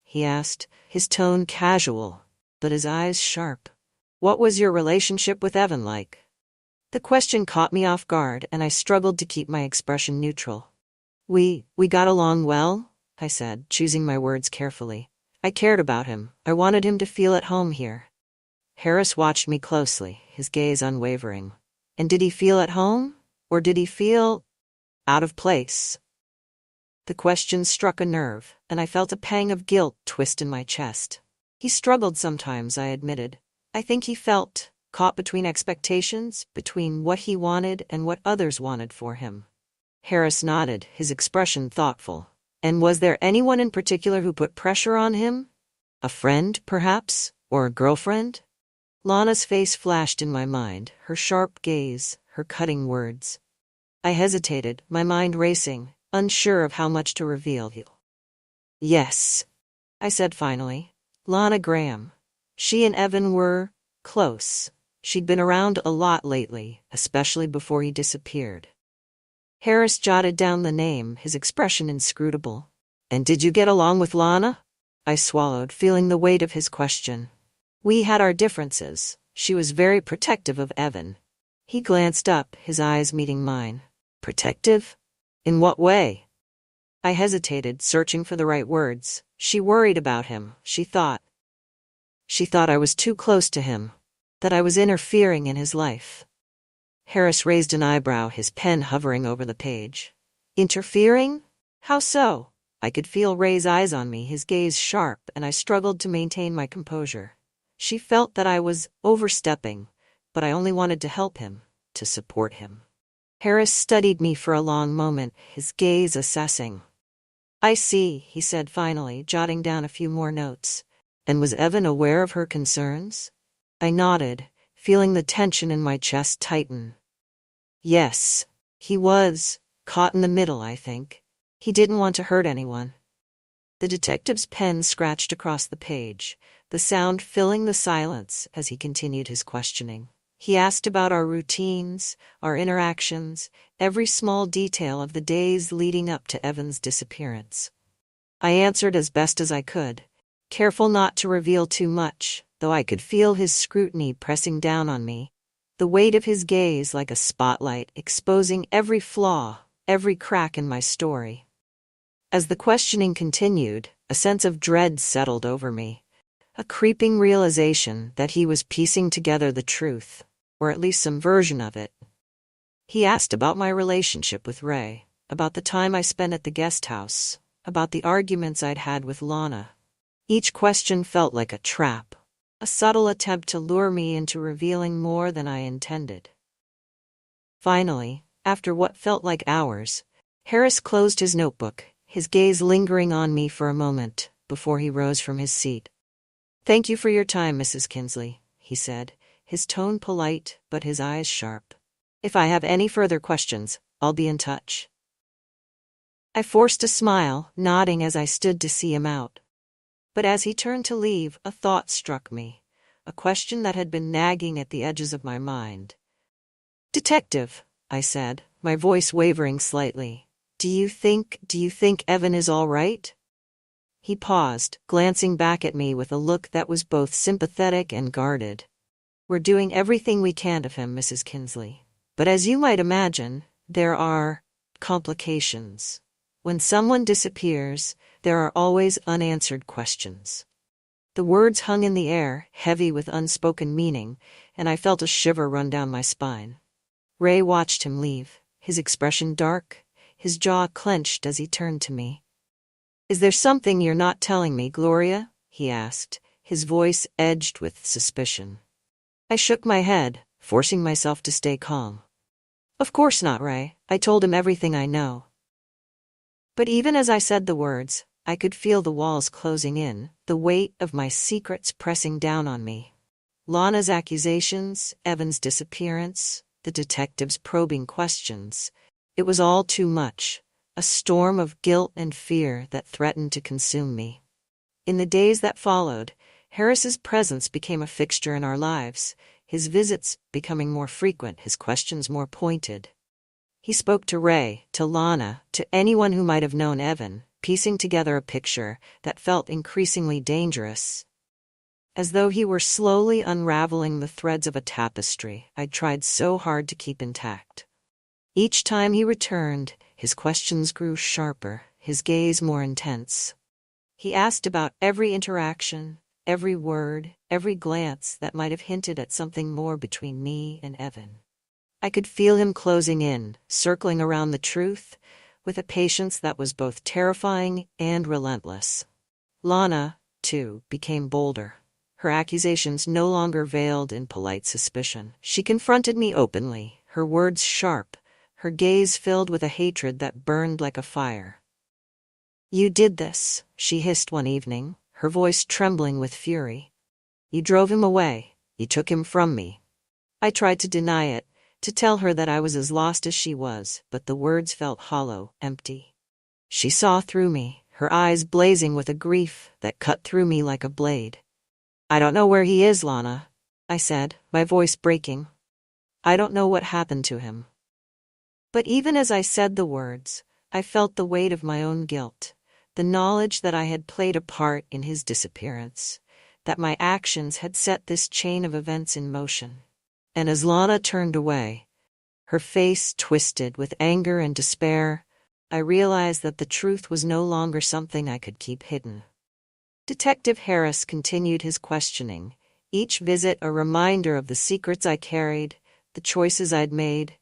he asked, his tone casual, but his eyes sharp. "What was your relationship with Evan like?" The question caught me off guard, and I struggled to keep my expression neutral. We got along well," I said, choosing my words carefully. "I cared about him. I wanted him to feel at home here." Harris watched me closely, his gaze unwavering. "And did he feel at home? Or did he feel out of place?" The question struck a nerve, and I felt a pang of guilt twist in my chest. He struggled sometimes, I admitted. I think he felt caught between expectations, between what he wanted and what others wanted for him. Harris nodded, his expression thoughtful. "And was there anyone in particular who put pressure on him? A friend, perhaps? Or a girlfriend?" Lana's face flashed in my mind, her sharp gaze, her cutting words. I hesitated, my mind racing, unsure of how much to reveal. "Yes," I said finally. "Lana Graham. She and Evan were close. She'd been around a lot lately, especially before he disappeared." Harris jotted down the name, his expression inscrutable. "And did you get along with Lana?" I swallowed, feeling the weight of his question. "We had our differences. She was very protective of Evan." He glanced up, his eyes meeting mine. "Protective? In what way?" I hesitated, searching for the right words. "She worried about him, she thought. She thought I was too close to him, that I was interfering in his life." Harris raised an eyebrow, his pen hovering over the page. "Interfering? How so?" I could feel Ray's eyes on me, his gaze sharp, and I struggled to maintain my composure. She felt that I was overstepping, but I only wanted to help him, to support him. Harris studied me for a long moment, his gaze assessing. "I see," he said finally, jotting down a few more notes. "And was Evan aware of her concerns?" I nodded, feeling the tension in my chest tighten. "Yes, he was caught in the middle, I think. He didn't want to hurt anyone." The detective's pen scratched across the page, the sound filling the silence as he continued his questioning. He asked about our routines, our interactions, every small detail of the days leading up to Evan's disappearance. I answered as best as I could, careful not to reveal too much, though I could feel his scrutiny pressing down on me, the weight of his gaze like a spotlight exposing every flaw, every crack in my story. As the questioning continued, a sense of dread settled over me, a creeping realization that he was piecing together the truth, or at least some version of it. He asked about my relationship with Ray, about the time I spent at the guest house, about the arguments I'd had with Lana. Each question felt like a trap, a subtle attempt to lure me into revealing more than I intended. Finally, after what felt like hours, Harris closed his notebook, his gaze lingering on me for a moment before he rose from his seat. "Thank you for your time, Mrs. Kinsley," he said, his tone polite but his eyes sharp. "If I have any further questions, I'll be in touch." I forced a smile, nodding as I stood to see him out. But as he turned to leave, a thought struck me, a question that had been nagging at the edges of my mind. "Detective," I said, my voice wavering slightly, Do you think Evan is all right?" He paused, glancing back at me with a look that was both sympathetic and guarded. We're doing everything we can of him, Mrs. Kinsley. But as you might imagine, there are complications. When someone disappears, there are always unanswered questions. The words hung in the air, heavy with unspoken meaning, and I felt a shiver run down my spine. Ray watched him leave, his expression dark, his jaw clenched as he turned to me. "Is there something you're not telling me, Gloria?" he asked, his voice edged with suspicion. I shook my head, forcing myself to stay calm. "Of course not, Ray. I told him everything I know." But even as I said the words, I could feel the walls closing in, the weight of my secrets pressing down on me. Lana's accusations, Evan's disappearance, the detective's probing questions. It was all too much, a storm of guilt and fear that threatened to consume me. In the days that followed, Harris's presence became a fixture in our lives, his visits becoming more frequent, his questions more pointed. He spoke to Ray, to Lana, to anyone who might have known Evan, piecing together a picture that felt increasingly dangerous. As though he were slowly unraveling the threads of a tapestry I'd tried so hard to keep intact. Each time he returned, his questions grew sharper, his gaze more intense. He asked about every interaction, every word, every glance that might have hinted at something more between me and Evan. I could feel him closing in, circling around the truth, with a patience that was both terrifying and relentless. Lana, too, became bolder. Her accusations no longer veiled in polite suspicion. She confronted me openly, her words sharp, her gaze filled with a hatred that burned like a fire. "You did this," she hissed one evening, her voice trembling with fury. "You drove him away. You took him from me." I tried to deny it, to tell her that I was as lost as she was, but the words felt hollow, empty. She saw through me, her eyes blazing with a grief that cut through me like a blade. "I don't know where he is, Lana," I said, my voice breaking. "I don't know what happened to him." But even as I said the words, I felt the weight of my own guilt, the knowledge that I had played a part in his disappearance, that my actions had set this chain of events in motion. And as Lana turned away, her face twisted with anger and despair, I realized that the truth was no longer something I could keep hidden. Detective Harris continued his questioning, each visit a reminder of the secrets I carried, the choices I'd made,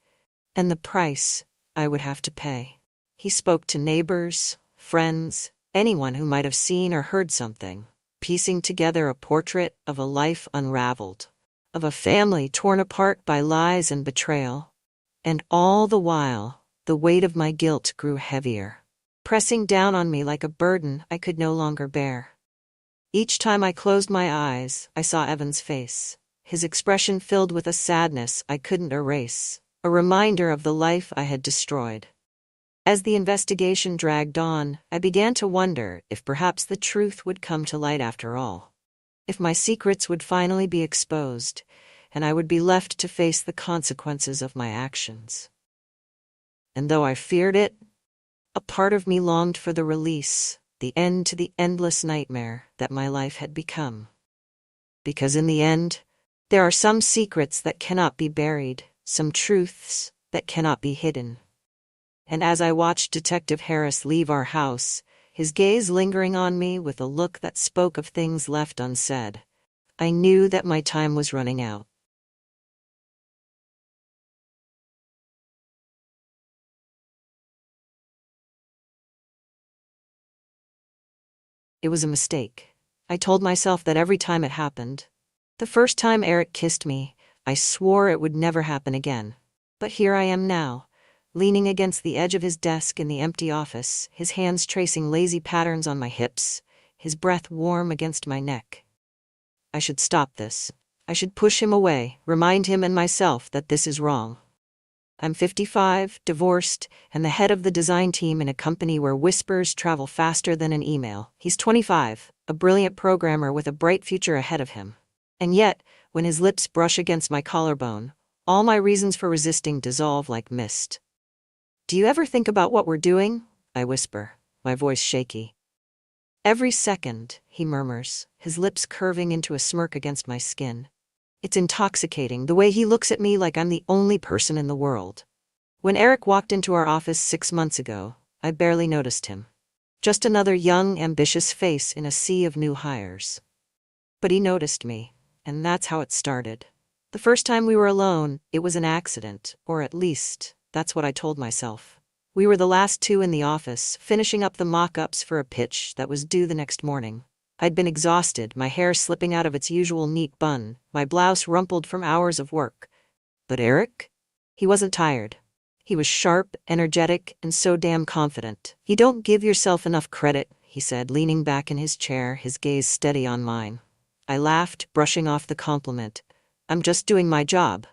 and the price I would have to pay. He spoke to neighbors, friends, anyone who might have seen or heard something, piecing together a portrait of a life unraveled, of a family torn apart by lies and betrayal. And all the while, the weight of my guilt grew heavier, pressing down on me like a burden I could no longer bear. Each time I closed my eyes, I saw Evan's face, his expression filled with a sadness I couldn't erase, a reminder of the life I had destroyed. As the investigation dragged on, I began to wonder if perhaps the truth would come to light after all. If my secrets would finally be exposed, and I would be left to face the consequences of my actions. And though I feared it, a part of me longed for the release, the end to the endless nightmare that my life had become. Because in the end, there are some secrets that cannot be buried, some truths that cannot be hidden. And as I watched Detective Harris leave our house, his gaze lingering on me with a look that spoke of things left unsaid, I knew that my time was running out. It was a mistake. I told myself that every time it happened. The first time Eric kissed me, I swore it would never happen again. But here I am now, leaning against the edge of his desk in the empty office, his hands tracing lazy patterns on my hips, his breath warm against my neck. I should stop this. I should push him away, remind him and myself that this is wrong. I'm 55, divorced, and the head of the design team in a company where whispers travel faster than an email. He's 25, a brilliant programmer with a bright future ahead of him. And yet, when his lips brush against my collarbone, all my reasons for resisting dissolve like mist. "Do you ever think about what we're doing?" I whisper, my voice shaky. Every second, he murmurs, his lips curving into a smirk against my skin. It's intoxicating, the way he looks at me like I'm the only person in the world. When Eric walked into our office 6 months ago, I barely noticed him. Just another young, ambitious face in a sea of new hires. But he noticed me, and that's how it started. The first time we were alone, it was an accident, or at least, that's what I told myself. We were the last two in the office, finishing up the mock-ups for a pitch that was due the next morning. I'd been exhausted, my hair slipping out of its usual neat bun, my blouse rumpled from hours of work. But Eric? He wasn't tired. He was sharp, energetic, and so damn confident. "You don't give yourself enough credit," he said, leaning back in his chair, his gaze steady on mine. I laughed, brushing off the compliment. "I'm just doing my job."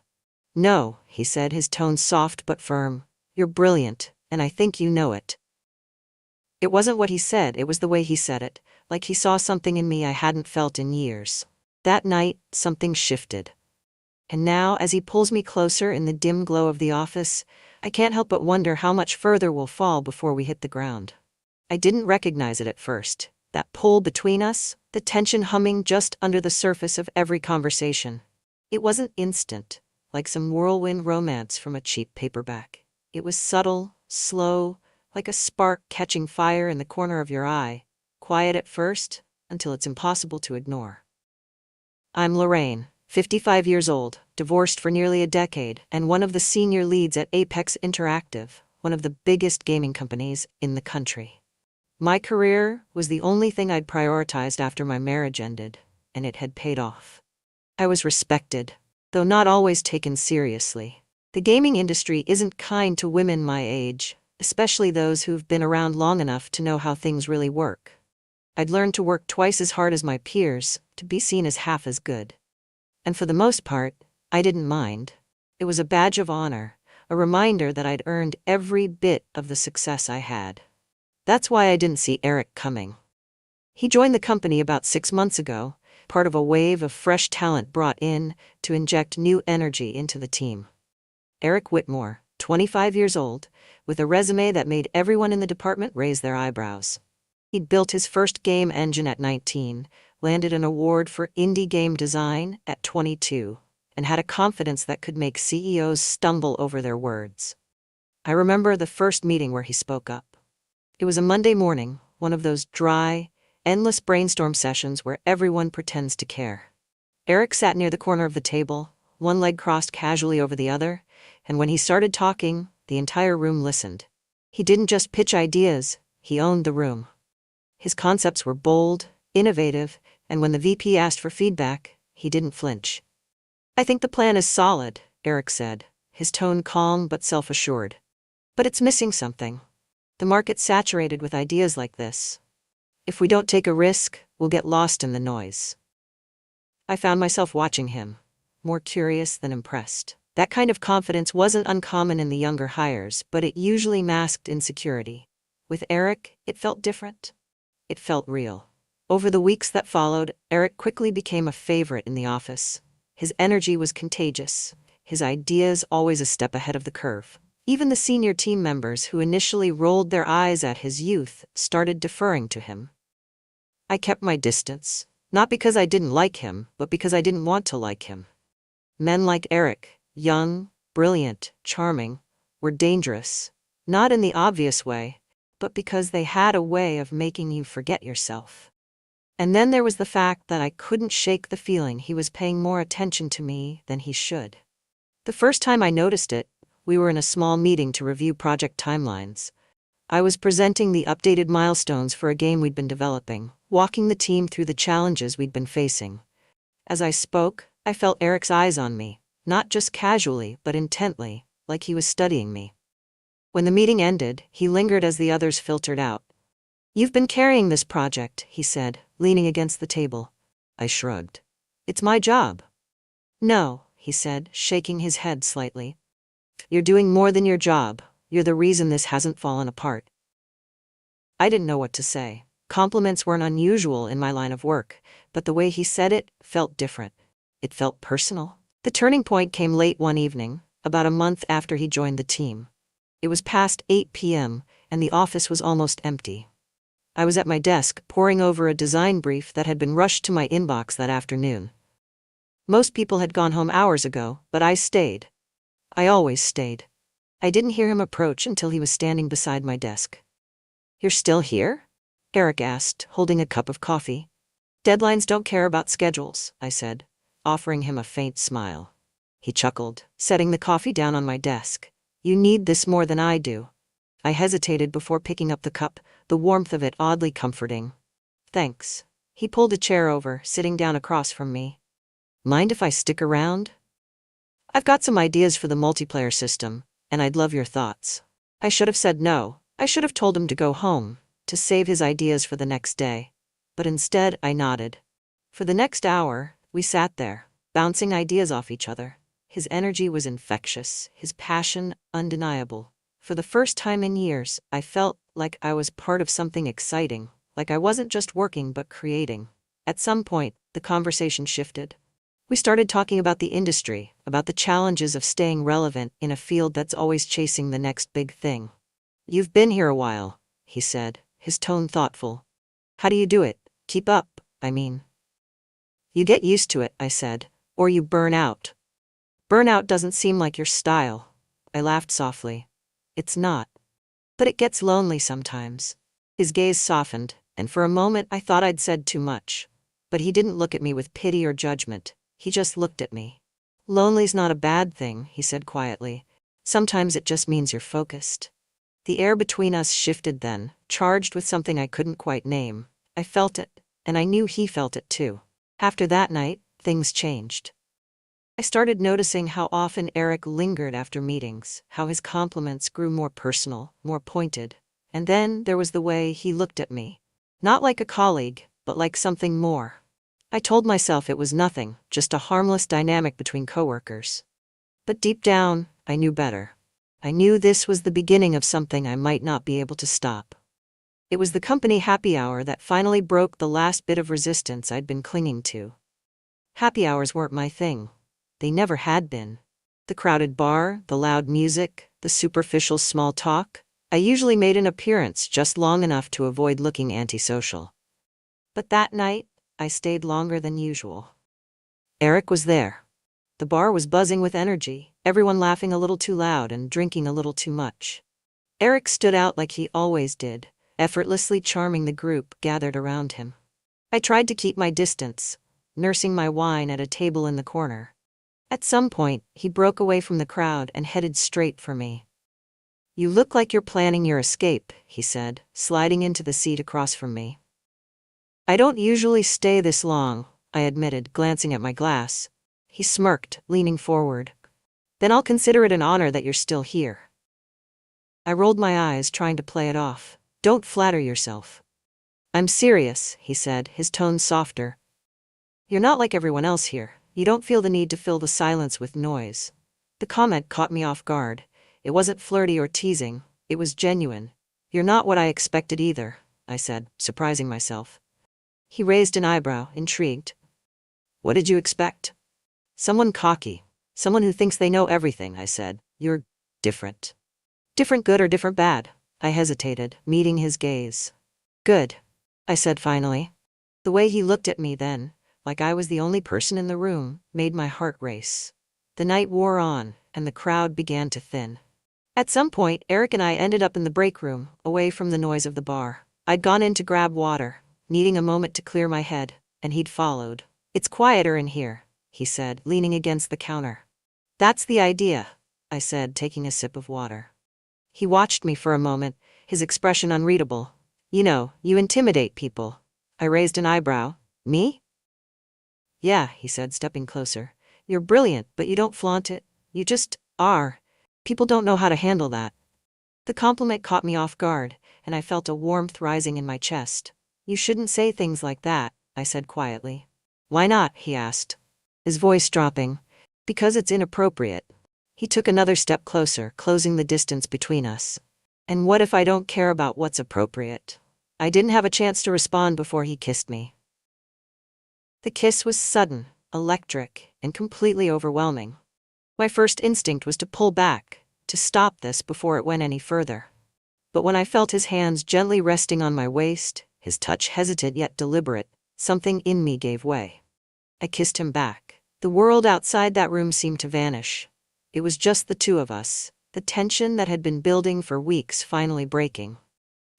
"No," he said, his tone soft but firm. "You're brilliant, and I think you know it." It wasn't what he said, it was the way he said it, like he saw something in me I hadn't felt in years. That night, something shifted. And now, as he pulls me closer in the dim glow of the office, I can't help but wonder how much further we'll fall before we hit the ground. I didn't recognize it at first. That pull between us, the tension humming just under the surface of every conversation. It wasn't instant, like some whirlwind romance from a cheap paperback. It was subtle, slow, like a spark catching fire in the corner of your eye, quiet at first, until it's impossible to ignore. I'm Lorraine, 55 years old, divorced for nearly a decade, and one of the senior leads at Apex Interactive, one of the biggest gaming companies in the country. My career was the only thing I'd prioritized after my marriage ended, and it had paid off. I was respected, though not always taken seriously. The gaming industry isn't kind to women my age, especially those who've been around long enough to know how things really work. I'd learned to work twice as hard as my peers, to be seen as half as good. And for the most part, I didn't mind. It was a badge of honor, a reminder that I'd earned every bit of the success I had. That's why I didn't see Eric coming. He joined the company about 6 months ago, part of a wave of fresh talent brought in to inject new energy into the team. Eric Whitmore, 25 years old, with a resume that made everyone in the department raise their eyebrows. He'd built his first game engine at 19, landed an award for indie game design at 22, and had a confidence that could make CEOs stumble over their words. I remember the first meeting where he spoke up. It was a Monday morning, one of those dry, endless brainstorm sessions where everyone pretends to care. Eric sat near the corner of the table, one leg crossed casually over the other, and when he started talking, the entire room listened. He didn't just pitch ideas, he owned the room. His concepts were bold, innovative, and when the VP asked for feedback, he didn't flinch. "I think the plan is solid," Eric said, his tone calm but self-assured. "But it's missing something. The market's saturated with ideas like this. If we don't take a risk, we'll get lost in the noise." I found myself watching him, more curious than impressed. That kind of confidence wasn't uncommon in the younger hires, but it usually masked insecurity. With Eric, it felt different. It felt real. Over the weeks that followed, Eric quickly became a favorite in the office. His energy was contagious, his ideas always a step ahead of the curve. Even the senior team members who initially rolled their eyes at his youth started deferring to him. I kept my distance, not because I didn't like him, but because I didn't want to like him. Men like Eric, young, brilliant, charming, were dangerous, not in the obvious way, but because they had a way of making you forget yourself. And then there was the fact that I couldn't shake the feeling he was paying more attention to me than he should. The first time I noticed it, we were in a small meeting to review project timelines. I was presenting the updated milestones for a game we'd been developing, walking the team through the challenges we'd been facing. As I spoke, I felt Eric's eyes on me, not just casually, but intently, like he was studying me. When the meeting ended, he lingered as the others filtered out. "You've been carrying this project," he said, leaning against the table. I shrugged. "It's my job." "No," he said, shaking his head slightly. "You're doing more than your job. You're the reason this hasn't fallen apart." I didn't know what to say. Compliments weren't unusual in my line of work, but the way he said it felt different. It felt personal. The turning point came late one evening, about a month after he joined the team. It was past 8 p.m., and the office was almost empty. I was at my desk, poring over a design brief that had been rushed to my inbox that afternoon. Most people had gone home hours ago, but I stayed. I always stayed. I didn't hear him approach until he was standing beside my desk. "You're still here?" Eric asked, holding a cup of coffee. "Deadlines don't care about schedules," I said, offering him a faint smile. He chuckled, setting the coffee down on my desk. "You need this more than I do." I hesitated before picking up the cup, the warmth of it oddly comforting. "Thanks." He pulled a chair over, sitting down across from me. "Mind if I stick around? I've got some ideas for the multiplayer system, and I'd love your thoughts." I should have said no. I should have told him to go home, to save his ideas for the next day. But instead, I nodded. For the next hour, we sat there, bouncing ideas off each other. His energy was infectious, his passion undeniable. For the first time in years, I felt like I was part of something exciting, like I wasn't just working but creating. At some point, the conversation shifted. We started talking about the industry, about the challenges of staying relevant in a field that's always chasing the next big thing. "You've been here a while," he said, his tone thoughtful. "How do you do it? Keep up, I mean." "You get used to it," I said, "or you burn out." "Burnout doesn't seem like your style." I laughed softly. "It's not. But it gets lonely sometimes." His gaze softened, and for a moment I thought I'd said too much. But he didn't look at me with pity or judgment. He just looked at me. "Lonely's not a bad thing," he said quietly. "Sometimes it just means you're focused." The air between us shifted then, charged with something I couldn't quite name. I felt it, and I knew he felt it too. After that night, things changed. I started noticing how often Eric lingered after meetings, how his compliments grew more personal, more pointed. And then there was the way he looked at me. Not like a colleague, but like something more. I told myself it was nothing, just a harmless dynamic between coworkers. But deep down, I knew better. I knew this was the beginning of something I might not be able to stop. It was the company happy hour that finally broke the last bit of resistance I'd been clinging to. Happy hours weren't my thing. They never had been. The crowded bar, the loud music, the superficial small talk. I usually made an appearance just long enough to avoid looking antisocial. But that night, I stayed longer than usual. Eric was there. The bar was buzzing with energy, everyone laughing a little too loud and drinking a little too much. Eric stood out like he always did, effortlessly charming the group gathered around him. I tried to keep my distance, nursing my wine at a table in the corner. At some point, he broke away from the crowd and headed straight for me. "You look like you're planning your escape," he said, sliding into the seat across from me. "I don't usually stay this long," I admitted, glancing at my glass. He smirked, leaning forward. "Then I'll consider it an honor that you're still here." I rolled my eyes, trying to play it off. "Don't flatter yourself." "I'm serious," he said, his tone softer. "You're not like everyone else here. You don't feel the need to fill the silence with noise." The comment caught me off guard. It wasn't flirty or teasing. It was genuine. "You're not what I expected either," I said, surprising myself. He raised an eyebrow, intrigued. "What did you expect?" "Someone cocky. Someone who thinks they know everything," I said. "You're different." "Different good or different bad?" I hesitated, meeting his gaze. "Good," I said finally. The way he looked at me then, like I was the only person in the room, made my heart race. The night wore on, and the crowd began to thin. At some point, Eric and I ended up in the break room, away from the noise of the bar. I'd gone in to grab water, needing a moment to clear my head, and he'd followed. "It's quieter in here," he said, leaning against the counter. "That's the idea," I said, taking a sip of water. He watched me for a moment, his expression unreadable. "You know, you intimidate people." I raised an eyebrow. "Me?" "Yeah," he said, stepping closer. "You're brilliant, but you don't flaunt it. You just are. People don't know how to handle that." The compliment caught me off guard, and I felt a warmth rising in my chest. "You shouldn't say things like that," I said quietly. "Why not?" he asked, his voice dropping. "Because it's inappropriate." He took another step closer, closing the distance between us. "And what if I don't care about what's appropriate?" I didn't have a chance to respond before he kissed me. The kiss was sudden, electric, and completely overwhelming. My first instinct was to pull back, to stop this before it went any further. But when I felt his hands gently resting on my waist, his touch hesitant yet deliberate, something in me gave way. I kissed him back. The world outside that room seemed to vanish. It was just the two of us, the tension that had been building for weeks finally breaking.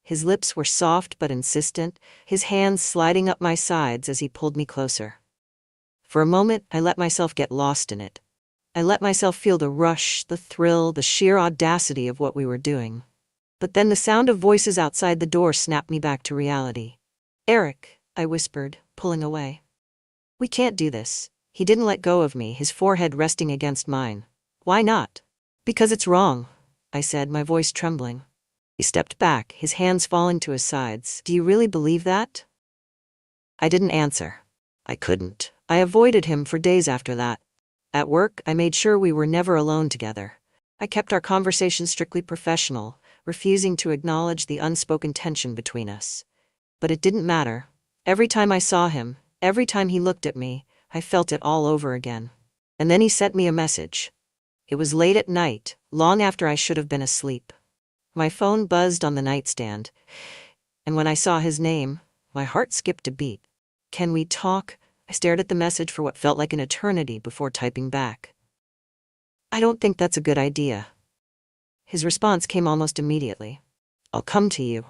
His lips were soft but insistent, his hands sliding up my sides as he pulled me closer. For a moment, I let myself get lost in it. I let myself feel the rush, the thrill, the sheer audacity of what we were doing. But then the sound of voices outside the door snapped me back to reality. "Eric," I whispered, pulling away. "We can't do this." He didn't let go of me, his forehead resting against mine. "Why not?" "Because it's wrong," I said, my voice trembling. He stepped back, his hands falling to his sides. "Do you really believe that?" I didn't answer. I couldn't. I avoided him for days after that. At work, I made sure we were never alone together. I kept our conversation strictly professional, refusing to acknowledge the unspoken tension between us. But it didn't matter. Every time I saw him, every time he looked at me, I felt it all over again. And then he sent me a message. It was late at night, long after I should have been asleep. My phone buzzed on the nightstand, and when I saw his name, my heart skipped a beat. "Can we talk?" I stared at the message for what felt like an eternity before typing back. "I don't think that's a good idea." His response came almost immediately. "I'll come to you."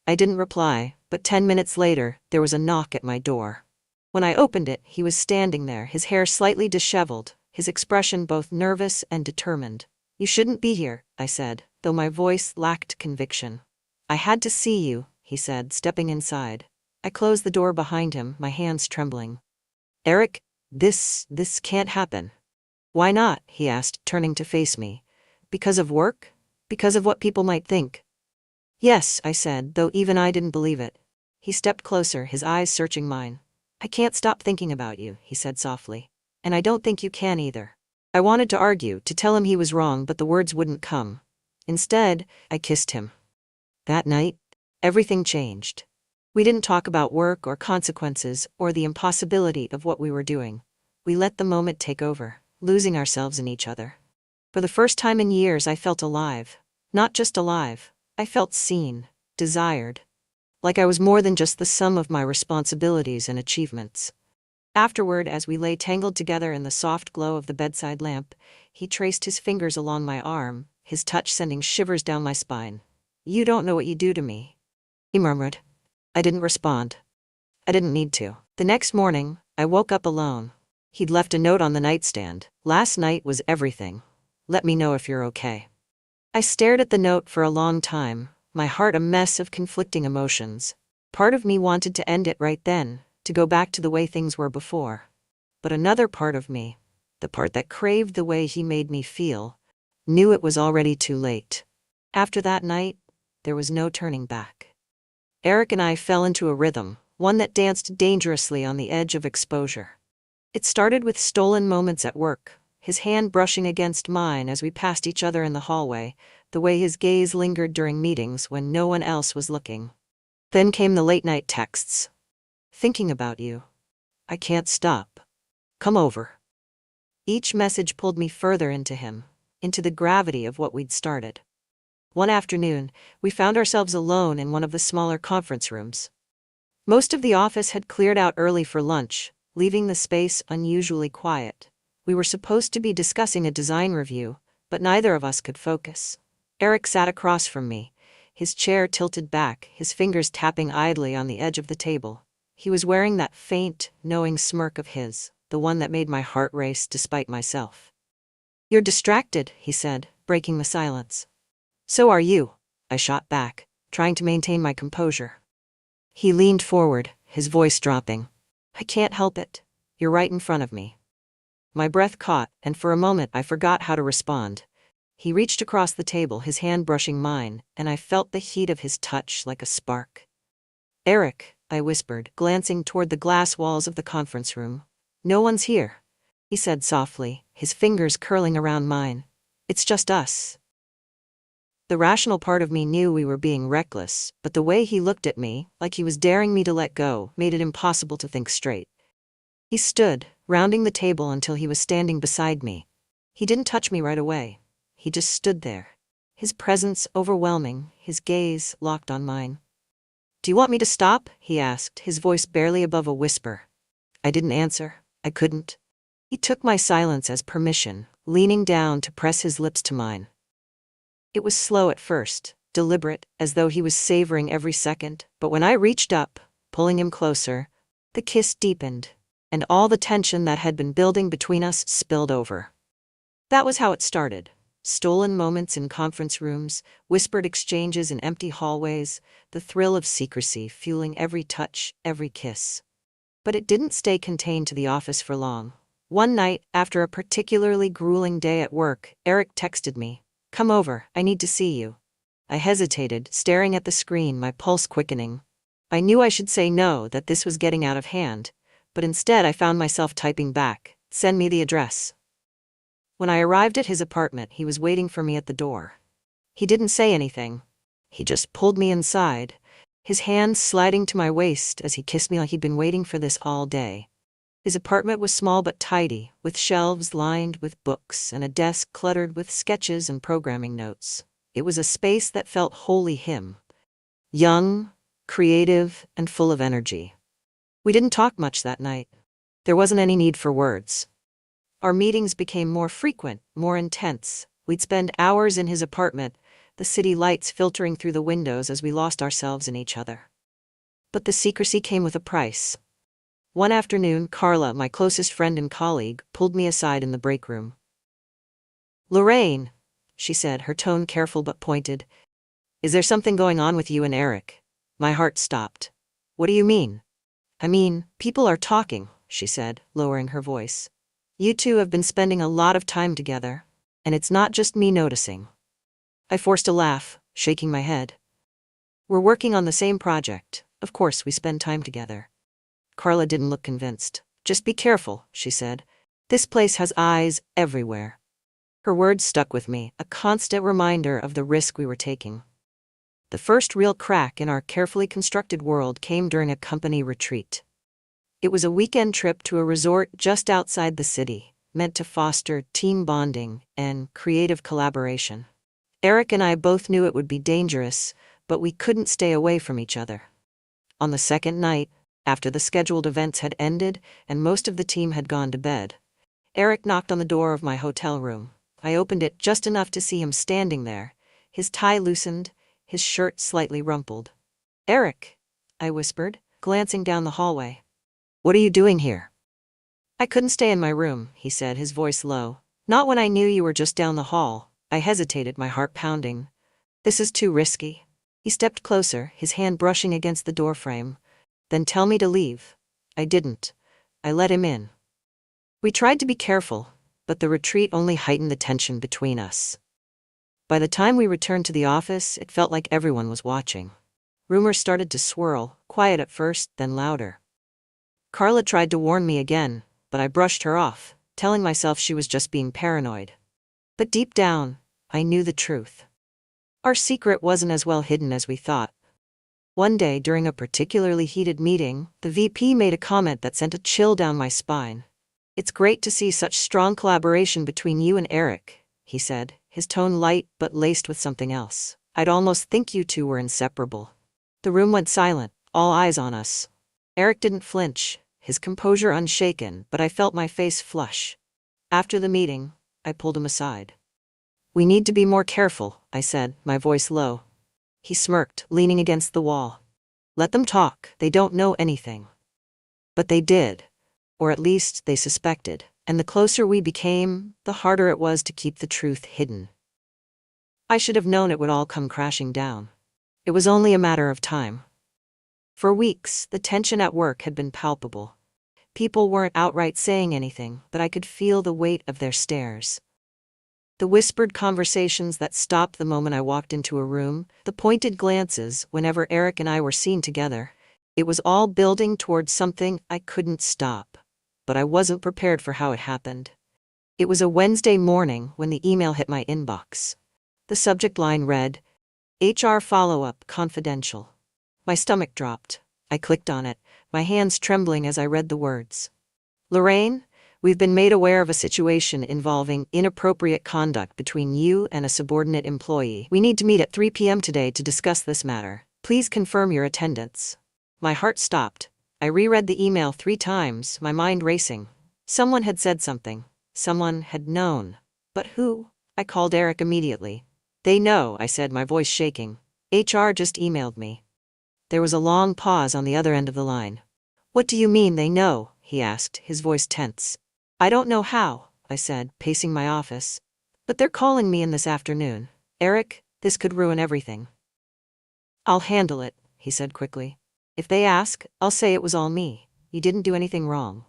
I didn't reply, but 10 minutes later, there was a knock at my door. When I opened it, he was standing there, his hair slightly disheveled, his expression both nervous and determined. "You shouldn't be here," I said, though my voice lacked conviction. "I had to see you," he said, stepping inside. I closed the door behind him, my hands trembling. "Eric, this can't happen." "Why not?" he asked, turning to face me. "Because of work? Because of what people might think?" "Yes," I said, though even I didn't believe it. He stepped closer, his eyes searching mine. "I can't stop thinking about you," he said softly. "And I don't think you can either." I wanted to argue, to tell him he was wrong, but the words wouldn't come. Instead, I kissed him. That night, everything changed. We didn't talk about work or consequences or the impossibility of what we were doing. We let the moment take over, losing ourselves in each other. For the first time in years, I felt alive. Not just alive, I felt seen, desired. Like I was more than just the sum of my responsibilities and achievements. Afterward, as we lay tangled together in the soft glow of the bedside lamp, he traced his fingers along my arm, his touch sending shivers down my spine. "You don't know what you do to me," he murmured. I didn't respond. I didn't need to. The next morning, I woke up alone. He'd left a note on the nightstand. "Last night was everything. Let me know if you're okay." I stared at the note for a long time, my heart a mess of conflicting emotions. Part of me wanted to end it right then, to go back to the way things were before. But another part of me, the part that craved the way he made me feel, knew it was already too late. After that night, there was no turning back. Eric and I fell into a rhythm, one that danced dangerously on the edge of exposure. It started with stolen moments at work, his hand brushing against mine as we passed each other in the hallway, the way his gaze lingered during meetings when no one else was looking. Then came the late-night texts. "Thinking about you. I can't stop. Come over." Each message pulled me further into him, into the gravity of what we'd started. One afternoon, we found ourselves alone in one of the smaller conference rooms. Most of the office had cleared out early for lunch, leaving the space unusually quiet. We were supposed to be discussing a design review, but neither of us could focus. Eric sat across from me, his chair tilted back, his fingers tapping idly on the edge of the table. He was wearing that faint, knowing smirk of his, the one that made my heart race despite myself. "You're distracted," he said, breaking the silence. "So are you," I shot back, trying to maintain my composure. He leaned forward, his voice dropping. "I can't help it. You're right in front of me." My breath caught, and for a moment I forgot how to respond. He reached across the table, his hand brushing mine, and I felt the heat of his touch like a spark. "Eric," I whispered, glancing toward the glass walls of the conference room. "No one's here," he said softly, his fingers curling around mine. "It's just us." The rational part of me knew we were being reckless, but the way he looked at me, like he was daring me to let go, made it impossible to think straight. He stood, rounding the table until he was standing beside me. He didn't touch me right away. He just stood there. his presence overwhelming, his gaze locked on mine. "Do you want me to stop?" he asked, his voice barely above a whisper. I didn't answer. I couldn't. He took my silence as permission, leaning down to press his lips to mine. It was slow at first, deliberate, as though he was savoring every second, but when I reached up, pulling him closer, the kiss deepened, and all the tension that had been building between us spilled over. That was how it started. Stolen moments in conference rooms, whispered exchanges in empty hallways, the thrill of secrecy fueling every touch, every kiss. But it didn't stay contained to the office for long. One night, after a particularly grueling day at work, Eric texted me, "Come over, I need to see you." I hesitated, staring at the screen, my pulse quickening. I knew I should say no, that this was getting out of hand, but instead I found myself typing back, "Send me the address." When I arrived at his apartment, he was waiting for me at the door. He didn't say anything. He just pulled me inside, his hand sliding to my waist as he kissed me like he'd been waiting for this all day. His apartment was small but tidy, with shelves lined with books and a desk cluttered with sketches and programming notes. It was a space that felt wholly him. Young, creative, and full of energy. We didn't talk much that night. There wasn't any need for words. Our meetings became more frequent, more intense. We'd spend hours in his apartment, the city lights filtering through the windows as we lost ourselves in each other. But the secrecy came with a price. One afternoon, Carla, my closest friend and colleague, pulled me aside in the break room. "Lorraine," she said, her tone careful but pointed, "is there something going on with you and Eric?" My heart stopped. "What do you mean?" "I mean, people are talking," she said, lowering her voice. "You two have been spending a lot of time together, and it's not just me noticing." I forced a laugh, shaking my head. "We're working on the same project. Of course we spend time together." Carla didn't look convinced. "Just be careful," she said. "This place has eyes everywhere." Her words stuck with me, a constant reminder of the risk we were taking. The first real crack in our carefully constructed world came during a company retreat. It was a weekend trip to a resort just outside the city, meant to foster team bonding and creative collaboration. Eric and I both knew it would be dangerous, but we couldn't stay away from each other. On the second night, after the scheduled events had ended and most of the team had gone to bed, Eric knocked on the door of my hotel room. I opened it just enough to see him standing there, his tie loosened, his shirt slightly rumpled. "Eric," I whispered, glancing down the hallway. "What are you doing here?" "I couldn't stay in my room," he said, his voice low. "Not when I knew you were just down the hall." I hesitated, my heart pounding. "This is too risky." He stepped closer, his hand brushing against the doorframe. "Then tell me to leave." I didn't. I let him in. We tried to be careful, but the retreat only heightened the tension between us. By the time we returned to the office, it felt like everyone was watching. Rumors started to swirl, quiet at first, then louder. Carla tried to warn me again, but I brushed her off, telling myself she was just being paranoid. But deep down, I knew the truth. Our secret wasn't as well hidden as we thought. One day, during a particularly heated meeting, the VP made a comment that sent a chill down my spine. "It's great to see such strong collaboration between you and Eric," he said, his tone light but laced with something else. "I'd almost think you two were inseparable." The room went silent, all eyes on us. Eric didn't flinch, his composure unshaken, but I felt my face flush. After the meeting, I pulled him aside. "We need to be more careful," I said, my voice low. He smirked, leaning against the wall. "Let them talk, they don't know anything." But they did, or at least they suspected, and the closer we became, the harder it was to keep the truth hidden. I should have known it would all come crashing down. It was only a matter of time. For weeks, the tension at work had been palpable. People weren't outright saying anything, but I could feel the weight of their stares. The whispered conversations that stopped the moment I walked into a room, the pointed glances whenever Eric and I were seen together, it was all building towards something I couldn't stop. But I wasn't prepared for how it happened. It was a Wednesday morning when the email hit my inbox. The subject line read, "HR follow-up confidential." My stomach dropped. I clicked on it, my hands trembling as I read the words. "Lorraine, We've been made aware of a situation involving inappropriate conduct between you and a subordinate employee. We need to meet at 3 p.m. today to discuss this matter. Please confirm your attendance." My heart stopped. I reread the email 3 times, my mind racing. Someone had said something. Someone had known. But who? I called Eric immediately. "They know," I said, my voice shaking. "HR just emailed me." There was a long pause on the other end of the line. "What do you mean they know?" he asked, his voice tense. "I don't know how," I said, pacing my office. "But they're calling me in this afternoon. Eric, this could ruin everything." "I'll handle it," he said quickly. "If they ask, I'll say it was all me. You didn't do anything wrong."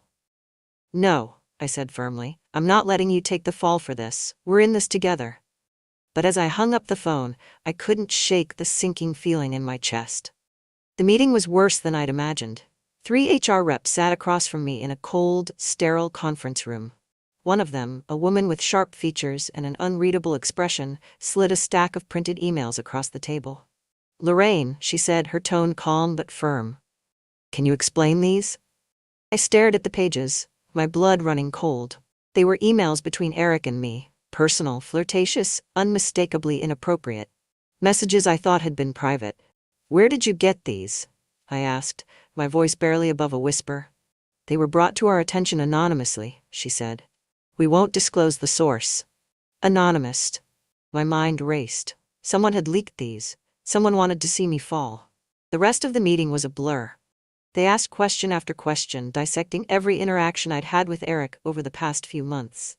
"No," I said firmly. "I'm not letting you take the fall for this. We're in this together." But as I hung up the phone, I couldn't shake the sinking feeling in my chest. The meeting was worse than I'd imagined. 3 HR reps sat across from me in a cold, sterile conference room. One of them, a woman with sharp features and an unreadable expression, slid a stack of printed emails across the table. "Lorraine," she said, her tone calm but firm. "Can you explain these?" I stared at the pages, my blood running cold. They were emails between Eric and me, personal, flirtatious, unmistakably inappropriate. Messages I thought had been private. "Where did you get these?" I asked, my voice barely above a whisper. "They were brought to our attention anonymously," she said. "We won't disclose the source." Anonymous. My mind raced. Someone had leaked these. Someone wanted to see me fall. The rest of the meeting was a blur. They asked question after question, dissecting every interaction I'd had with Eric over the past few months.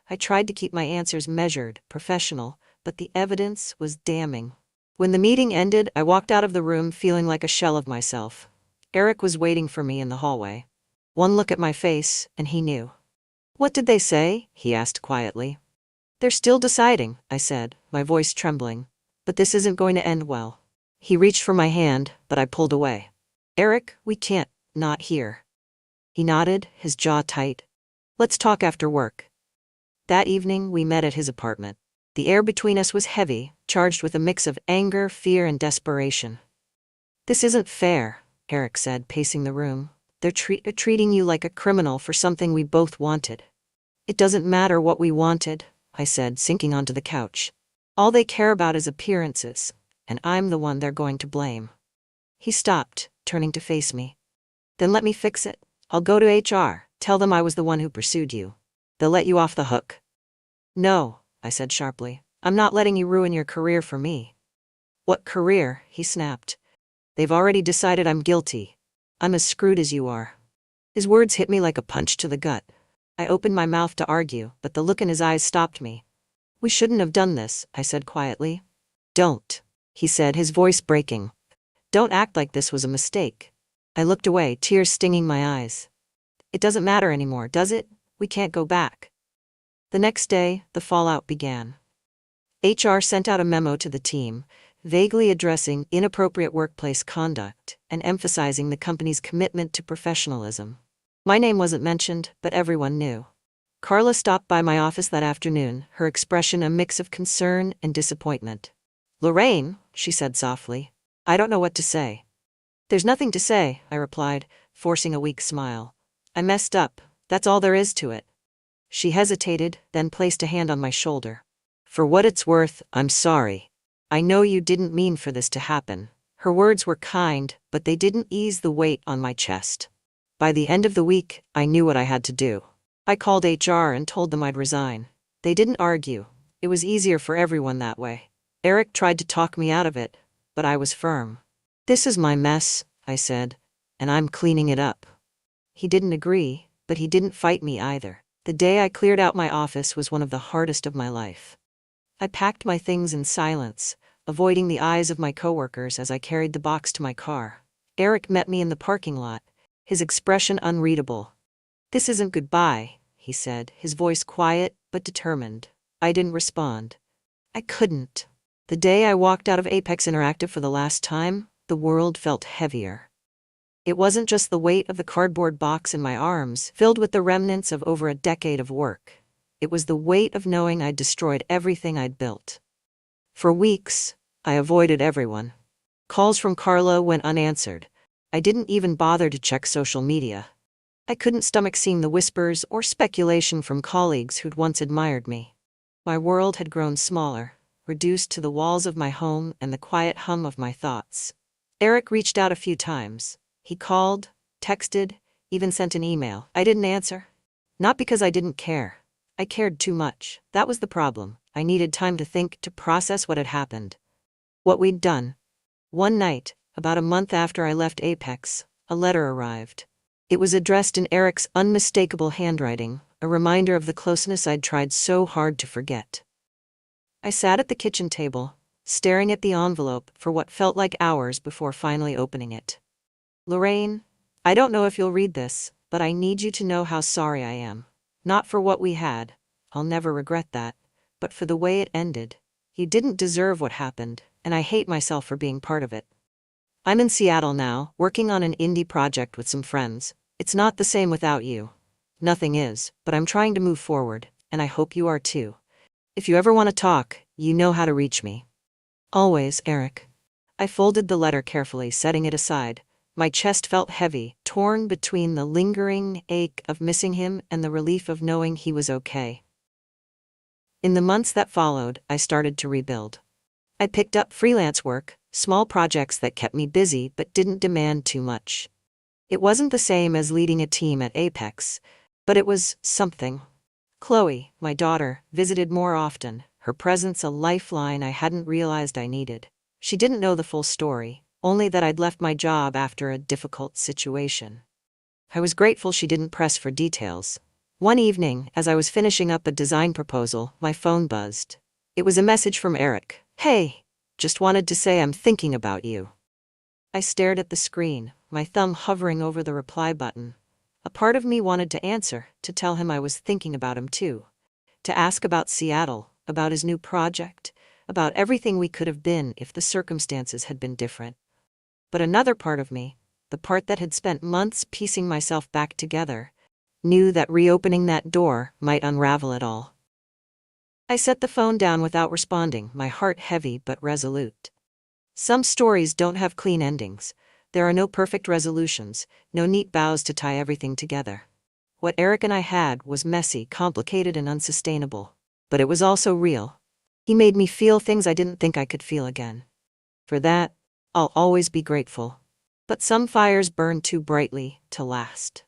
I tried to keep my answers measured, professional, but the evidence was damning. When the meeting ended, I walked out of the room feeling like a shell of myself. Eric was waiting for me in the hallway. One look at my face, and he knew. "What did they say?" he asked quietly. "They're still deciding," I said, my voice trembling. "But this isn't going to end well." He reached for my hand, but I pulled away. "Eric, we can't, not here." He nodded, his jaw tight. "Let's talk after work." That evening, we met at his apartment. The air between us was heavy, charged with a mix of anger, fear, and desperation. "This isn't fair," Eric said, pacing the room. They're treating you like a criminal for something we both wanted." "It doesn't matter what we wanted," I said, sinking onto the couch. "All they care about is appearances, and I'm the one they're going to blame." He stopped, turning to face me. "Then let me fix it. I'll go to HR, tell them I was the one who pursued you. They'll let you off the hook." "No," I said sharply. "I'm not letting you ruin your career for me." "What career?" he snapped. "They've already decided I'm guilty. I'm as screwed as you are." His words hit me like a punch to the gut. I opened my mouth to argue, but the look in his eyes stopped me. "We shouldn't have done this," I said quietly. "Don't," he said, his voice breaking. "Don't act like this was a mistake." I looked away, tears stinging my eyes. "It doesn't matter anymore, does it? We can't go back." The next day, the fallout began. HR sent out a memo to the team, vaguely addressing inappropriate workplace conduct and emphasizing the company's commitment to professionalism. My name wasn't mentioned, but everyone knew. Carla stopped by my office that afternoon, her expression a mix of concern and disappointment. "Lorraine," she said softly, "I don't know what to say." "There's nothing to say," I replied, forcing a weak smile. "I messed up, that's all there is to it." She hesitated, then placed a hand on my shoulder. "For what it's worth, I'm sorry. I know you didn't mean for this to happen." Her words were kind, but they didn't ease the weight on my chest. By the end of the week, I knew what I had to do. I called HR and told them I'd resign. They didn't argue. It was easier for everyone that way. Eric tried to talk me out of it, but I was firm. "This is my mess," I said, "and I'm cleaning it up." He didn't agree, but he didn't fight me either. The day I cleared out my office was one of the hardest of my life. I packed my things in silence, avoiding the eyes of my coworkers as I carried the box to my car. Eric met me in the parking lot, his expression unreadable. "This isn't goodbye," he said, his voice quiet but determined. I didn't respond. I couldn't. The day I walked out of Apex Interactive for the last time, the world felt heavier. It wasn't just the weight of the cardboard box in my arms, filled with the remnants of over a decade of work. It was the weight of knowing I'd destroyed everything I'd built. For weeks, I avoided everyone. Calls from Carla went unanswered. I didn't even bother to check social media. I couldn't stomach seeing the whispers or speculation from colleagues who'd once admired me. My world had grown smaller, reduced to the walls of my home and the quiet hum of my thoughts. Eric reached out a few times. He called, texted, even sent an email. I didn't answer. Not because I didn't care. I cared too much. That was the problem. I needed time to think, to process what had happened. What we'd done. One night, about a month after I left Apex, a letter arrived. It was addressed in Eric's unmistakable handwriting, a reminder of the closeness I'd tried so hard to forget. I sat at the kitchen table, staring at the envelope for what felt like hours before finally opening it. Lorraine, I don't know if you'll read this, but I need you to know how sorry I am. Not for what we had, I'll never regret that, but for the way it ended. You didn't deserve what happened, and I hate myself for being part of it. I'm in Seattle now, working on an indie project with some friends. It's not the same without you. Nothing is, but I'm trying to move forward, and I hope you are too. If you ever want to talk, you know how to reach me. Always, Eric. I folded the letter carefully, setting it aside. My chest felt heavy, torn between the lingering ache of missing him and the relief of knowing he was okay. In the months that followed, I started to rebuild. I picked up freelance work, small projects that kept me busy but didn't demand too much. It wasn't the same as leading a team at Apex, but it was something. Chloe, my daughter, visited more often, her presence a lifeline I hadn't realized I needed. She didn't know the full story, only that I'd left my job after a difficult situation. I was grateful she didn't press for details. One evening, as I was finishing up a design proposal, my phone buzzed. It was a message from Eric. Hey, just wanted to say I'm thinking about you. I stared at the screen, my thumb hovering over the reply button. A part of me wanted to answer, to tell him I was thinking about him too. To ask about Seattle, about his new project, about everything we could have been if the circumstances had been different. But another part of me, the part that had spent months piecing myself back together, knew that reopening that door might unravel it all. I set the phone down without responding, my heart heavy but resolute. Some stories don't have clean endings. There are no perfect resolutions, no neat bows to tie everything together. What Eric and I had was messy, complicated, and unsustainable. But it was also real. He made me feel things I didn't think I could feel again. For that, I'll always be grateful. But some fires burn too brightly to last.